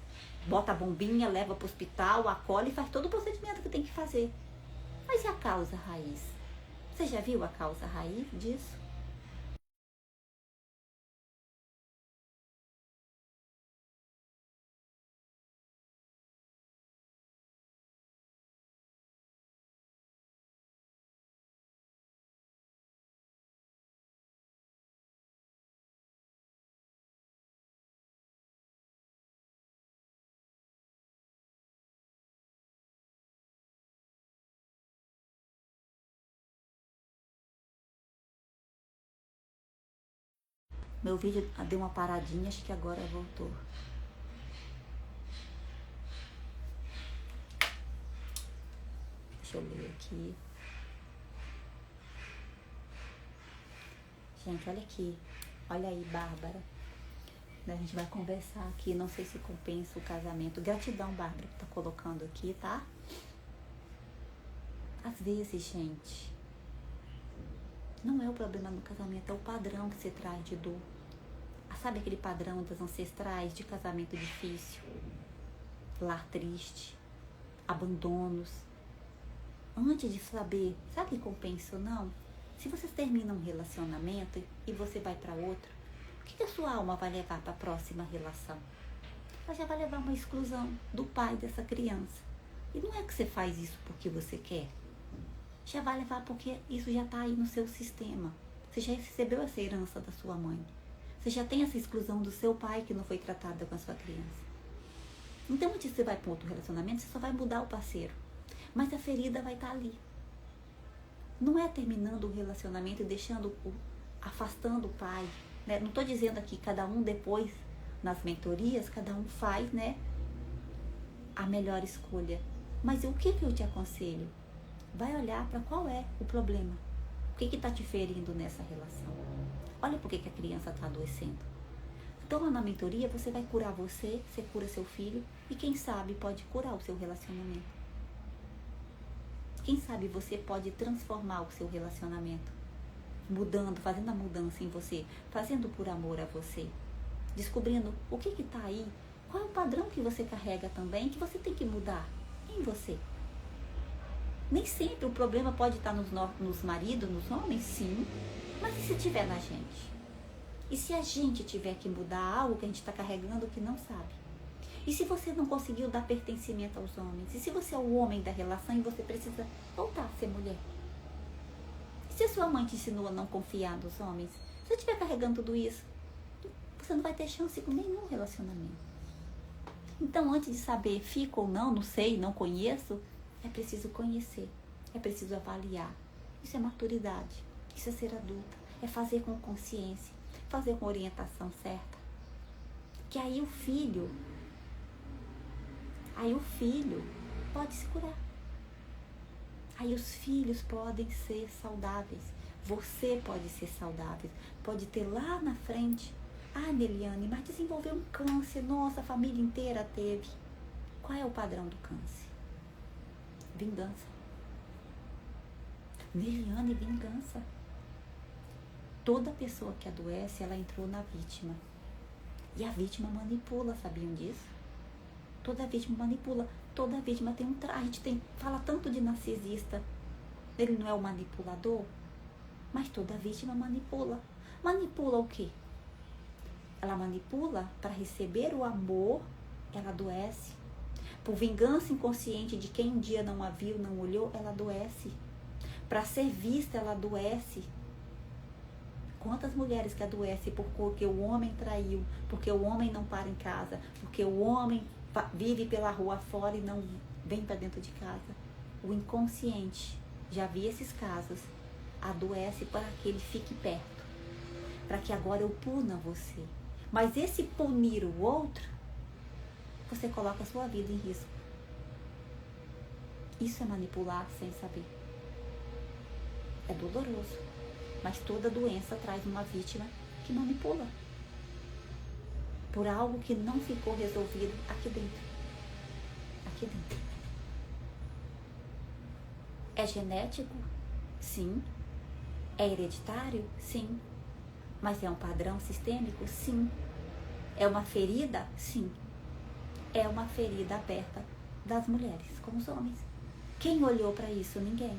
Bota a bombinha, leva para o hospital, acolhe e faz todo o procedimento que tem que fazer. Mas e a causa raiz? Você já viu a causa raiz disso? Meu vídeo deu uma paradinha, acho que agora voltou. Deixa eu ler aqui. Gente, olha aqui. Olha aí, Bárbara. A gente vai conversar aqui. Não sei se compensa o casamento. Gratidão, Bárbara, que tá colocando aqui, tá? Às vezes, gente, não é o problema no casamento, é o padrão que você traz de dor. Sabe aquele padrão das ancestrais de casamento difícil, lar triste, abandonos? Antes de saber, sabe que compensa ou não? Se você termina um relacionamento e você vai para outro, o que a sua alma vai levar para a próxima relação? Ela já vai levar uma exclusão do pai dessa criança. E não é que você faz isso porque você quer. Já vai levar porque isso já está aí no seu sistema. Você já recebeu essa herança da sua mãe. Você já tem essa exclusão do seu pai que não foi tratada com a sua criança. Então, antes que você vai para outro relacionamento, você só vai mudar o parceiro. Mas a ferida vai estar ali. Não é terminando o relacionamento e afastando o pai. Né? Não estou dizendo aqui, cada um depois, nas mentorias, cada um faz, né, a melhor escolha. Mas o que eu te aconselho? Vai olhar para qual é o problema. O que está te ferindo nessa relação? Olha por que a criança está adoecendo. Então, na mentoria, você vai curar você cura seu filho e quem sabe pode curar o seu relacionamento. Quem sabe você pode transformar o seu relacionamento, mudando, fazendo a mudança em você, fazendo por amor a você, descobrindo o que está aí, qual é o padrão que você carrega também, que você tem que mudar em você. Nem sempre o problema pode estar nos maridos, nos homens, sim, mas e se estiver na gente? E se a gente tiver que mudar algo que a gente está carregando que não sabe? E se você não conseguiu dar pertencimento aos homens? E se você é o homem da relação e você precisa voltar a ser mulher? E se a sua mãe te ensinou a não confiar nos homens? Se você estiver carregando tudo isso, você não vai ter chance com nenhum relacionamento. Então, antes de saber fico ou não sei, não conheço, é preciso conhecer, é preciso avaliar. Isso é maturidade, isso é ser adulta, é fazer com consciência, fazer com orientação certa. Que aí o filho pode se curar. Aí os filhos podem ser saudáveis. Você pode ser saudável. Pode ter lá na frente, Neliane, mas desenvolveu um câncer. Nossa, a família inteira teve. Qual é o padrão do câncer? Vingança. Neliane, vingança. Toda pessoa que adoece, ela entrou na vítima. E a vítima manipula, sabiam disso? Toda vítima manipula. Toda vítima tem um traço. A gente fala tanto de narcisista. Ele não é o manipulador? Mas toda vítima manipula. Manipula o quê? Ela manipula para receber o amor, ela adoece. Por vingança inconsciente de quem um dia não a viu, não olhou, ela adoece. Para ser vista, ela adoece. Quantas mulheres que adoecem porque o homem traiu, porque o homem não para em casa, porque o homem vive pela rua fora e não vem para dentro de casa. O inconsciente, já vi esses casos, adoece para que ele fique perto, para que agora eu puna você. Mas esse punir o outro, você coloca a sua vida em risco. Isso é manipular sem saber. É doloroso. Mas toda doença traz uma vítima que manipula. Por algo que não ficou resolvido aqui dentro. Aqui dentro. É genético? Sim. É hereditário? Sim. Mas é um padrão sistêmico? Sim. É uma ferida? Sim. É uma ferida aberta das mulheres com os homens. Quem olhou para isso? Ninguém.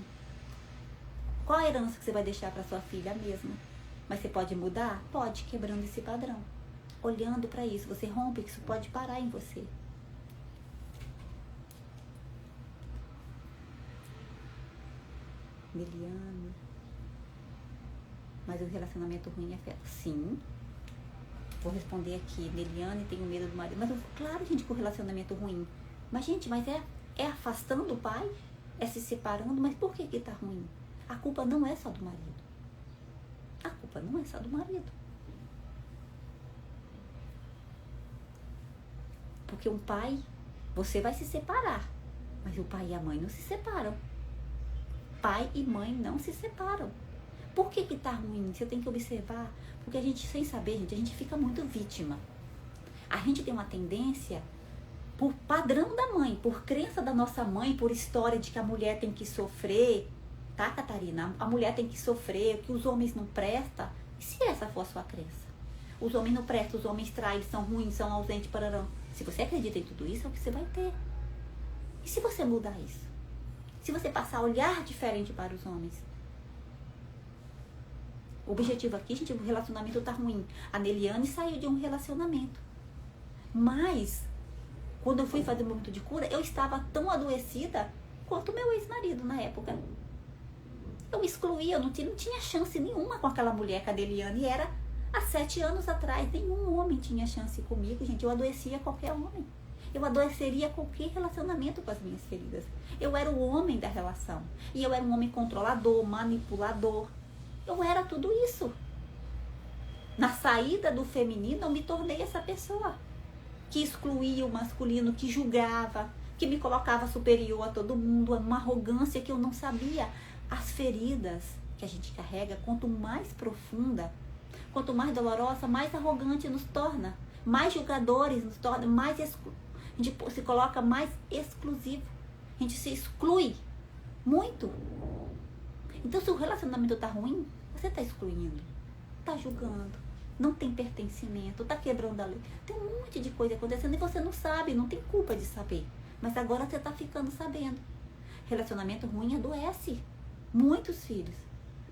Qual a herança que você vai deixar para sua filha mesmo? Mas você pode mudar? Pode, quebrando esse padrão. Olhando para isso, você rompe, que isso pode parar em você. Meliane. Mas o relacionamento ruim é feio. Sim. Vou responder aqui. Meliane, tenho medo do marido. Mas claro, gente, que o relacionamento ruim. Mas, gente, é afastando o pai? É se separando? Mas por que tá ruim? A culpa não é só do marido. A culpa não é só do marido. Porque um pai, você vai se separar. Mas o pai e a mãe não se separam. Pai e mãe não se separam. Por que tá ruim? Você tem que observar. Porque a gente, sem saber, gente, a gente fica muito vítima. A gente tem uma tendência, por padrão da mãe, por crença da nossa mãe, por história de que a mulher tem que sofrer. Tá, Catarina? A mulher tem que sofrer, que os homens não prestam. E se essa for a sua crença? Os homens não prestam, os homens traem, são ruins, são ausentes, pararão. Se você acredita em tudo isso, é o que você vai ter. E se você mudar isso? Se você passar a olhar diferente para os homens? O objetivo aqui, gente, o relacionamento tá ruim. A Neliane saiu de um relacionamento. Mas, quando eu fui fazer o momento de cura, eu estava tão adoecida quanto o meu ex-marido na época. Eu excluía, eu não tinha chance nenhuma com aquela mulher, com a Neliane. E era há 7 anos atrás. Nenhum homem tinha chance comigo, gente. Eu adoecia qualquer homem. Eu adoeceria qualquer relacionamento com as minhas feridas. Eu era o homem da relação. E eu era um homem controlador, manipulador. Eu era tudo isso. Na saída do feminino, eu me tornei essa pessoa que excluía o masculino, que julgava, que me colocava superior a todo mundo, uma arrogância que eu não sabia. As feridas que a gente carrega, quanto mais profunda, quanto mais dolorosa, mais arrogante nos torna. mais julgadores, nos torna mais a gente se coloca mais exclusivo. A gente se exclui muito. Então, se o relacionamento tá ruim, você tá excluindo, tá julgando, não tem pertencimento, tá quebrando a lei. Tem um monte de coisa acontecendo e você não sabe, não tem culpa de saber. Mas agora você tá ficando sabendo. Relacionamento ruim adoece muitos filhos.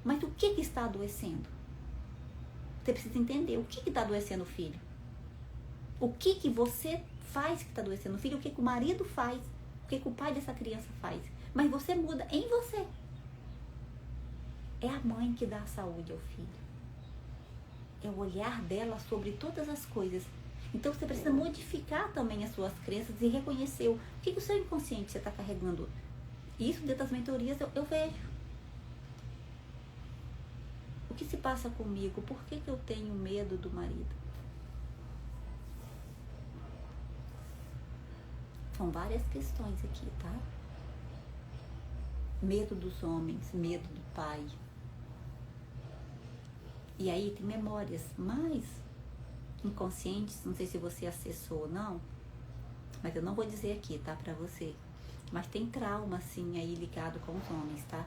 Mas o que está adoecendo? Você precisa entender o que está adoecendo o filho. O que você faz que está adoecendo o filho, o que o marido faz, o que o pai dessa criança faz. Mas você muda em você. É a mãe que dá a saúde ao filho. É o olhar dela sobre todas as coisas. Então você precisa modificar também as suas crenças e reconhecer o que o seu inconsciente você está carregando. Isso dentro das mentorias eu vejo. O que se passa comigo? Por que eu tenho medo do marido? São várias questões aqui, tá? Medo dos homens, medo do pai. E aí tem memórias mais inconscientes, não sei se você acessou ou não, mas eu não vou dizer aqui, tá, pra você. Mas tem trauma, sim, aí ligado com os homens, tá?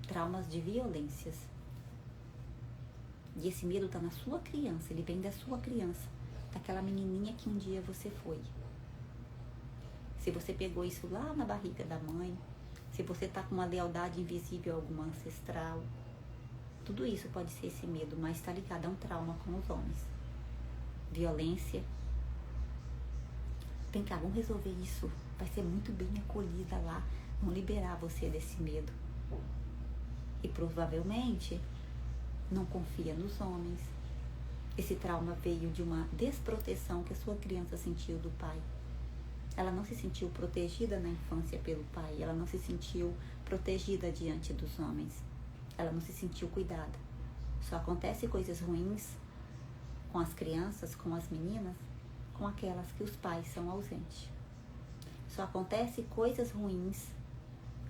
Traumas de violências. E esse medo tá na sua criança, ele vem da sua criança, daquela menininha que um dia você foi. Se você pegou isso lá na barriga da mãe, se você tá com uma lealdade invisível a alguma ancestral, tudo isso pode ser esse medo, mas tá ligado a um trauma com os homens. Violência. Vem cá, vamos resolver isso. Vai ser muito bem acolhida lá. Vamos liberar você desse medo. E provavelmente não confia nos homens. Esse trauma veio de uma desproteção que a sua criança sentiu do pai. Ela não se sentiu protegida na infância pelo pai. Ela não se sentiu protegida diante dos homens. Ela não se sentiu cuidada. Só acontece coisas ruins com as crianças, com as meninas, com aquelas que os pais são ausentes. Só acontece coisas ruins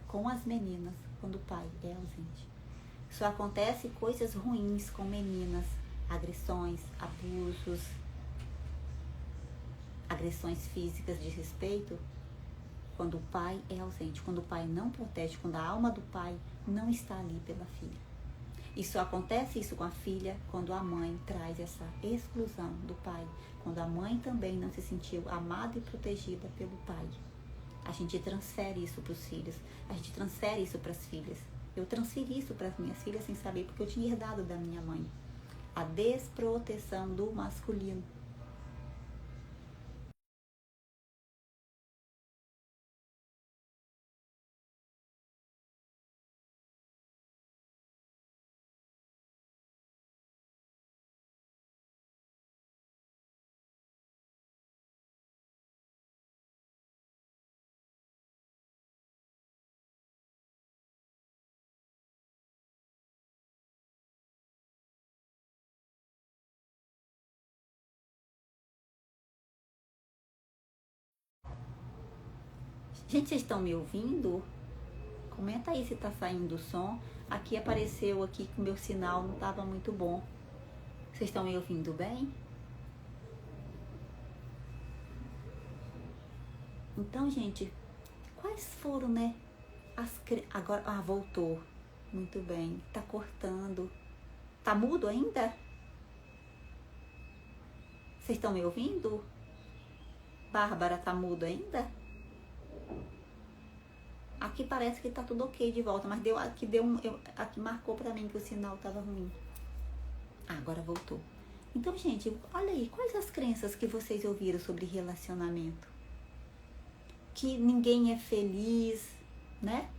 com as meninas quando o pai é ausente. Só acontece coisas ruins com meninas, agressões, abusos, agressões físicas de respeito, quando o pai é ausente, quando o pai não protege, quando a alma do pai não está ali pela filha. E só acontece isso com a filha quando a mãe traz essa exclusão do pai, quando a mãe também não se sentiu amada e protegida pelo pai. A gente transfere isso para os filhos, a gente transfere isso para as filhas. Eu transferi isso para as minhas filhas sem saber, porque eu tinha herdado da minha mãe. A desproteção do masculino. Gente, vocês estão me ouvindo? Comenta aí se tá saindo o som. Aqui apareceu aqui que o meu sinal não estava muito bom. Vocês estão me ouvindo bem? Então, gente, quais foram, né? Agora, voltou. Muito bem. Tá cortando. Tá mudo ainda? Vocês estão me ouvindo? Bárbara, tá mudo ainda? Aqui parece que tá tudo ok de volta, mas aqui marcou pra mim que o sinal tava ruim. Agora voltou. Então, gente, olha aí, quais as crenças que vocês ouviram sobre relacionamento? Que ninguém é feliz, né?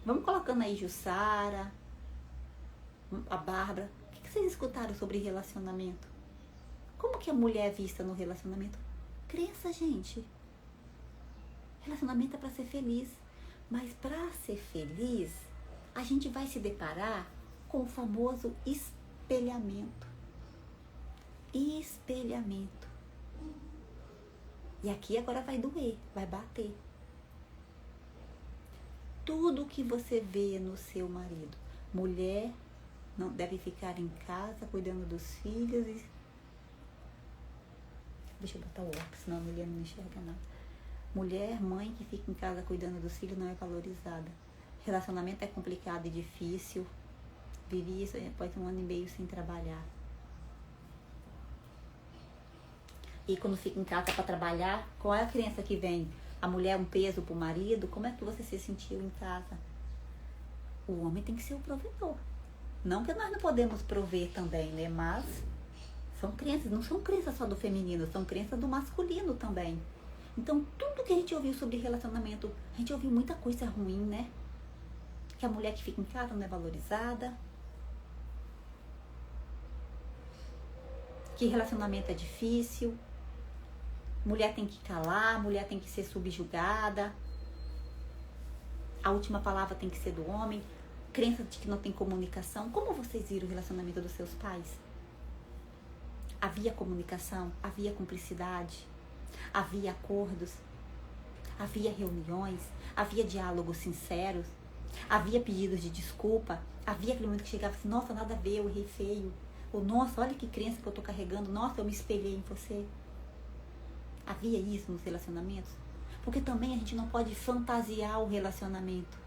Vamos colocando aí Jussara, a Bárbara. O que vocês escutaram sobre relacionamento? Como que a mulher é vista no relacionamento? Crença, gente. Relacionamento é para ser feliz. Mas para ser feliz, a gente vai se deparar com o famoso espelhamento. Espelhamento. E aqui agora vai doer, vai bater. Tudo que você vê no seu marido. Mulher não deve ficar em casa cuidando dos filhos Deixa eu botar o óculos, senão a mulher não enxerga nada. Mulher, mãe que fica em casa cuidando dos filhos não é valorizada. Relacionamento é complicado e difícil. Vivi isso após 1 ano e meio sem trabalhar. E quando fica em casa para trabalhar, qual é a crença que vem? A mulher é um peso para o marido? Como é que você se sentiu em casa? O homem tem que ser o provedor. Não que nós não podemos prover também, né? Mas são crenças, não são crenças só do feminino, são crenças do masculino também. Então, tudo que a gente ouviu sobre relacionamento, a gente ouviu muita coisa ruim, né? Que a mulher que fica em casa não é valorizada. Que relacionamento é difícil. Mulher tem que calar, mulher tem que ser subjugada. A última palavra tem que ser do homem. Crença de que não tem comunicação. Como vocês viram o relacionamento dos seus pais? Havia comunicação, havia cumplicidade, havia acordos, havia reuniões, havia diálogos sinceros, havia pedidos de desculpa, havia aquele momento que chegava assim, nossa, nada a ver, eu errei feio. Ou, nossa, olha que crença que eu tô carregando, nossa, eu me espelhei em você. Havia isso nos relacionamentos? Porque também a gente não pode fantasiar o relacionamento.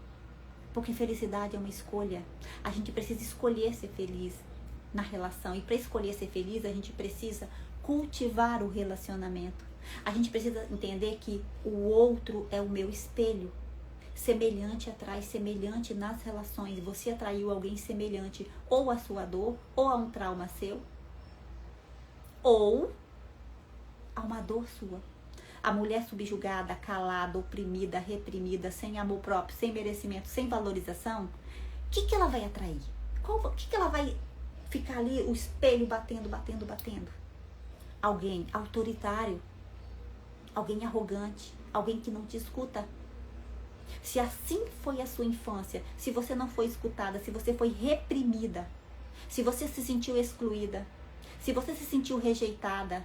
Porque felicidade é uma escolha. A gente precisa escolher ser feliz na relação. E para escolher ser feliz, a gente precisa cultivar o relacionamento. A gente precisa entender que o outro é o meu espelho. Semelhante atrai semelhante nas relações. Você atraiu alguém semelhante ou à sua dor, ou a um trauma seu, ou a uma dor sua. A mulher subjugada, calada, oprimida, reprimida, sem amor próprio, sem merecimento, sem valorização, o que ela vai atrair? O que ela vai ficar ali, o espelho batendo, batendo, batendo? Alguém autoritário, alguém arrogante, alguém que não te escuta. Se assim foi a sua infância, se você não foi escutada, se você foi reprimida, se você se sentiu excluída, se você se sentiu rejeitada,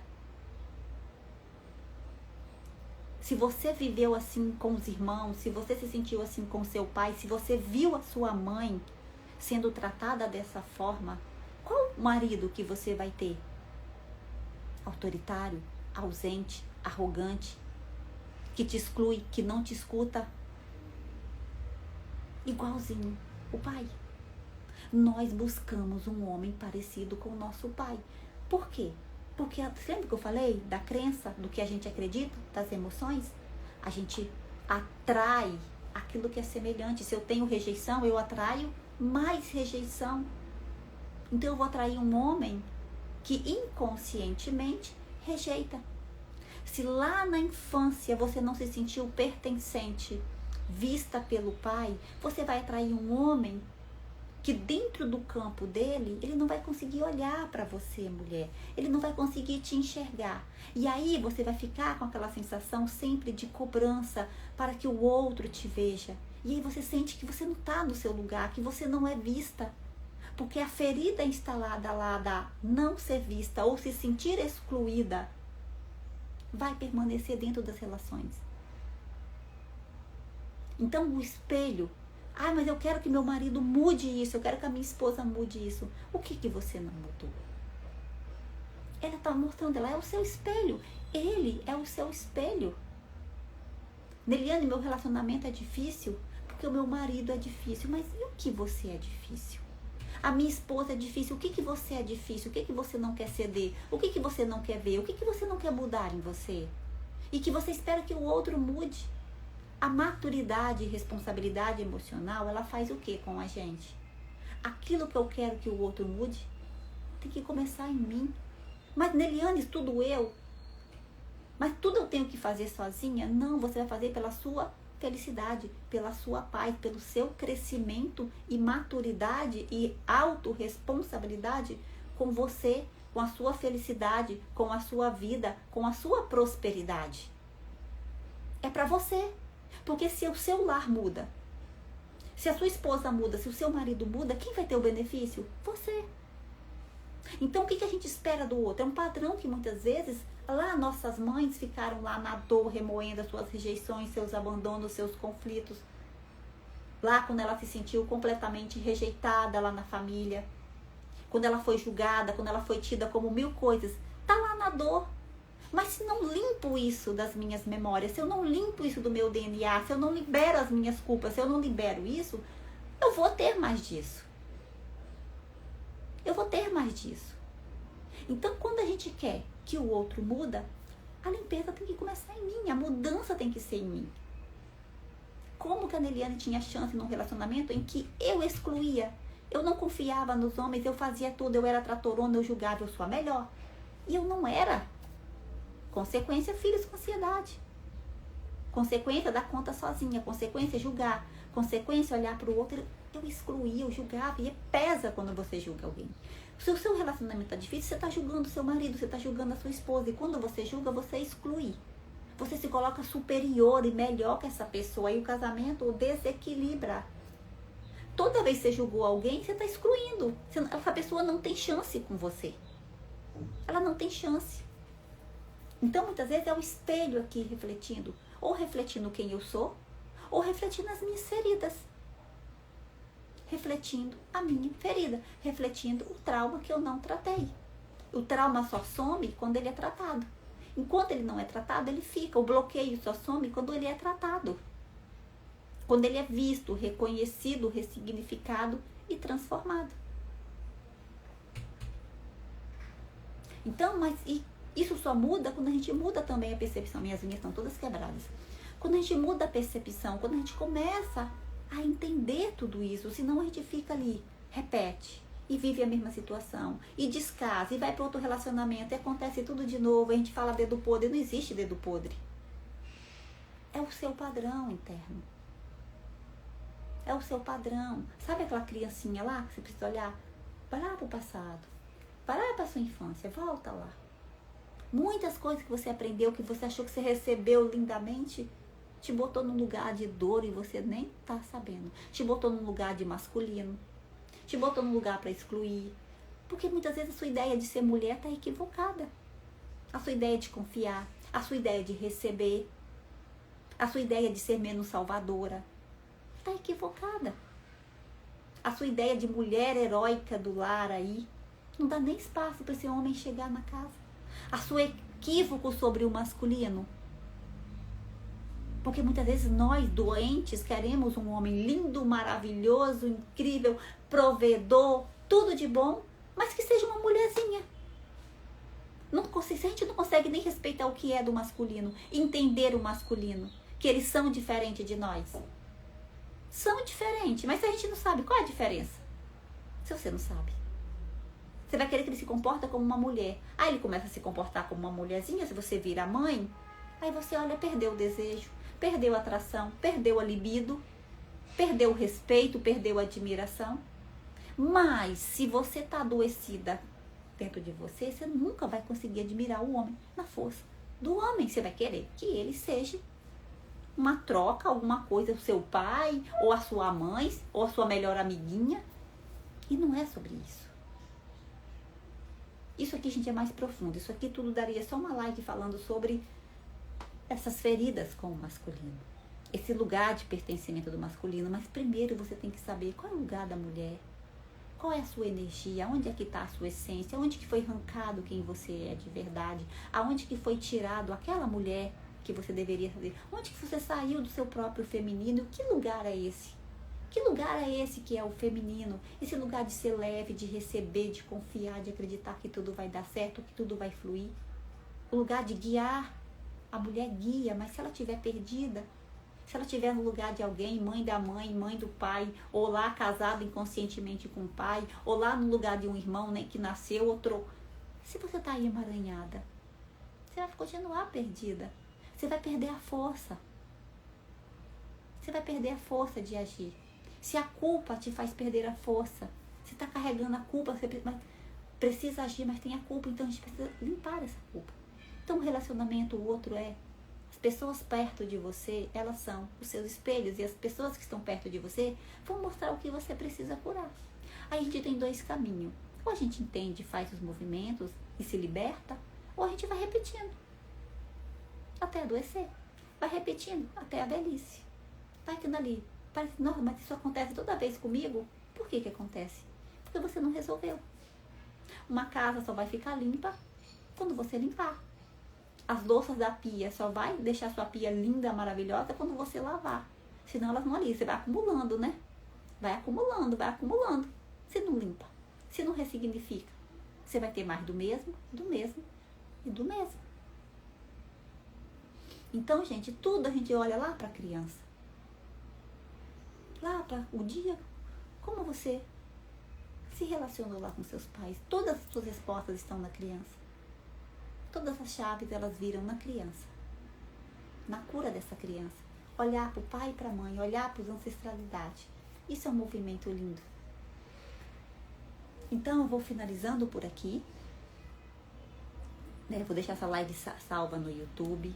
se você viveu assim com os irmãos, se você se sentiu assim com seu pai, se você viu a sua mãe sendo tratada dessa forma, qual marido que você vai ter? Autoritário, ausente, arrogante, que te exclui, que não te escuta? Igualzinho o pai. Nós buscamos um homem parecido com o nosso pai. Por quê? Porque, lembra que eu falei da crença, do que a gente acredita, das emoções? A gente atrai aquilo que é semelhante. Se eu tenho rejeição, eu atraio mais rejeição. Então eu vou atrair um homem que inconscientemente rejeita. Se lá na infância você não se sentiu pertencente, vista pelo pai, você vai atrair um homem que dentro do campo dele, ele não vai conseguir olhar para você, mulher. Ele não vai conseguir te enxergar. E aí você vai ficar com aquela sensação sempre de cobrança para que o outro te veja. E aí você sente que você não está no seu lugar, que você não é vista. Porque a ferida instalada lá da não ser vista ou se sentir excluída vai permanecer dentro das relações. Então o espelho, mas eu quero que meu marido mude isso, eu quero que a minha esposa mude isso. O que você não mudou? Ela está mostrando, ela é o seu espelho. Ele é o seu espelho. Neliane, meu relacionamento é difícil porque o meu marido é difícil. Mas e o que você é difícil? A minha esposa é difícil. O que você é difícil? O que você não quer ceder? O que você não quer ver? O que você não quer mudar em você? E que você espera que o outro mude? A maturidade e responsabilidade emocional, ela faz o que com a gente? Aquilo que eu quero que o outro mude, tem que começar em mim. Mas Neliane, tudo eu? Mas tudo eu tenho que fazer sozinha? Não, você vai fazer pela sua felicidade, pela sua paz, pelo seu crescimento e maturidade e autorresponsabilidade com você, com a sua felicidade, com a sua vida, com a sua prosperidade. É para você. Porque se o seu lar muda, se a sua esposa muda, se o seu marido muda, quem vai ter o benefício? Você. Então o que a gente espera do outro? É um padrão que muitas vezes lá nossas mães ficaram lá na dor, remoendo as suas rejeições, seus abandonos, seus conflitos. Lá quando ela se sentiu completamente rejeitada lá na família. Quando ela foi julgada, quando ela foi tida como 1000 coisas. Tá lá na dor. Mas se não limpo isso das minhas memórias, se eu não limpo isso do meu DNA, se eu não libero as minhas culpas, se eu não libero isso, eu vou ter mais disso. Eu vou ter mais disso. Então, quando a gente quer que o outro muda, a limpeza tem que começar em mim, a mudança tem que ser em mim. Como que a Neliane tinha chance num relacionamento em que eu excluía, eu não confiava nos homens, eu fazia tudo, eu era tratorona, eu julgava, eu sou a melhor. E eu não era. Consequência, filhos com ansiedade. Consequência, dar conta sozinha. Consequência, julgar. Consequência, olhar para o outro. Eu excluía, eu julgava. E pesa quando você julga alguém. Se o seu relacionamento está difícil, você está julgando o seu marido, você está julgando a sua esposa. E quando você julga, você exclui. Você se coloca superior e melhor que essa pessoa. E o casamento desequilibra. Toda vez que você julgou alguém, você está excluindo. Essa pessoa não tem chance com você. Ela não tem chance. Então, muitas vezes, é o espelho aqui refletindo. Ou refletindo quem eu sou, ou refletindo as minhas feridas. Refletindo a minha ferida. Refletindo o trauma que eu não tratei. O trauma só some quando ele é tratado. Enquanto ele não é tratado, ele fica. O bloqueio só some quando ele é tratado. Quando ele é visto, reconhecido, ressignificado e transformado. Então, isso só muda quando a gente muda também a percepção. Minhas unhas estão todas quebradas. Quando a gente muda a percepção, quando a gente começa a entender tudo isso, senão a gente fica ali, repete, e vive a mesma situação, e descasa, e vai para outro relacionamento, e acontece tudo de novo, a gente fala dedo podre, não existe dedo podre. É o seu padrão interno. É o seu padrão. Sabe aquela criancinha lá que você precisa olhar? Vai lá para o passado. Vai lá para a sua infância. Volta lá. Muitas coisas que você aprendeu, que você achou que você recebeu lindamente, te botou num lugar de dor e você nem tá sabendo. Te botou num lugar de masculino. Te botou num lugar para excluir. Porque muitas vezes a sua ideia de ser mulher tá equivocada. A sua ideia de confiar. A sua ideia de receber. A sua ideia de ser menos salvadora. Tá equivocada. A sua ideia de mulher heróica do lar aí, não dá nem espaço para esse homem chegar na casa. A sua equívoco sobre o masculino. Porque muitas vezes nós, doentes, queremos um homem lindo, maravilhoso, incrível, provedor, tudo de bom, mas que seja uma mulherzinha. Se a gente não consegue nem respeitar o que é do masculino, entender o masculino, que eles são diferentes de nós. São diferentes, mas se a gente não sabe, qual é a diferença? Se você não sabe. Você vai querer que ele se comporte como uma mulher. Aí ele começa a se comportar como uma mulherzinha, se você vira mãe, aí você olha, perdeu o desejo, perdeu a atração, perdeu a libido, perdeu o respeito, perdeu a admiração. Mas se você está adoecida dentro de você, você nunca vai conseguir admirar o homem na força do homem. Você vai querer que ele seja uma troca, alguma coisa, o seu pai, ou a sua mãe, ou a sua melhor amiguinha. E não é sobre isso. Isso aqui, gente, é mais profundo. Isso aqui tudo daria só uma live falando sobre essas feridas com o masculino. Esse lugar de pertencimento do masculino. Mas primeiro você tem que saber qual é o lugar da mulher. Qual é a sua energia? Onde é que está a sua essência? Onde que foi arrancado quem você é de verdade? Aonde que foi tirado aquela mulher que você deveria fazer? Onde que você saiu do seu próprio feminino? Que lugar é esse? Que lugar é esse que é o feminino? Esse lugar de ser leve, de receber, de confiar, de acreditar que tudo vai dar certo, que tudo vai fluir. O lugar de guiar. A mulher guia, mas se ela estiver perdida, se ela estiver no lugar de alguém, mãe da mãe, mãe do pai, ou lá casada inconscientemente com o pai, ou lá no lugar de um irmão, né, que nasceu, outro. Se você está aí emaranhada, você vai continuar perdida. Você vai perder a força. Você vai perder a força de agir. Se a culpa te faz perder a força, você está carregando a culpa, você precisa agir, mas tem a culpa, então a gente precisa limpar essa culpa. Então o relacionamento, o outro as pessoas perto de você, elas são os seus espelhos, e as pessoas que estão perto de você vão mostrar o que você precisa curar. Aí a gente tem dois caminhos. Ou a gente entende, faz os movimentos e se liberta, ou a gente vai repetindo até adoecer. Vai repetindo até a velhice. Vai ficando ali. Parece, não, mas isso acontece toda vez comigo. Por que acontece? Porque você não resolveu. Uma casa só vai ficar limpa quando você limpar. As louças da pia só vai deixar sua pia linda, maravilhosa quando você lavar. Senão elas não ali, você vai acumulando, né? Vai acumulando, vai acumulando. Se não limpa, se não ressignifica, você vai ter mais do mesmo, do mesmo e do mesmo. Então, gente, tudo a gente olha lá para a criança. Lá para o dia, como você se relacionou lá com seus pais. Todas as suas respostas estão na criança. Todas as chaves elas viram na criança. Na cura dessa criança. Olhar para o pai e para a mãe, olhar para a ancestralidade. Isso é um movimento lindo. Então eu vou finalizando por aqui. Vou deixar essa live salva no YouTube.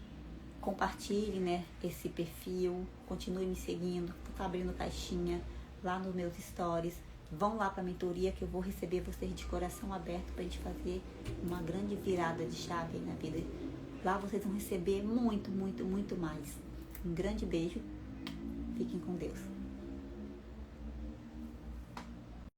Compartilhe, né, esse perfil. Continue me seguindo. Tô abrindo caixinha lá nos meus stories. Vão lá para a mentoria que eu vou receber vocês de coração aberto para a gente fazer uma grande virada de chave aí na vida. Lá vocês vão receber muito, muito, muito mais. Um grande beijo. Fiquem com Deus.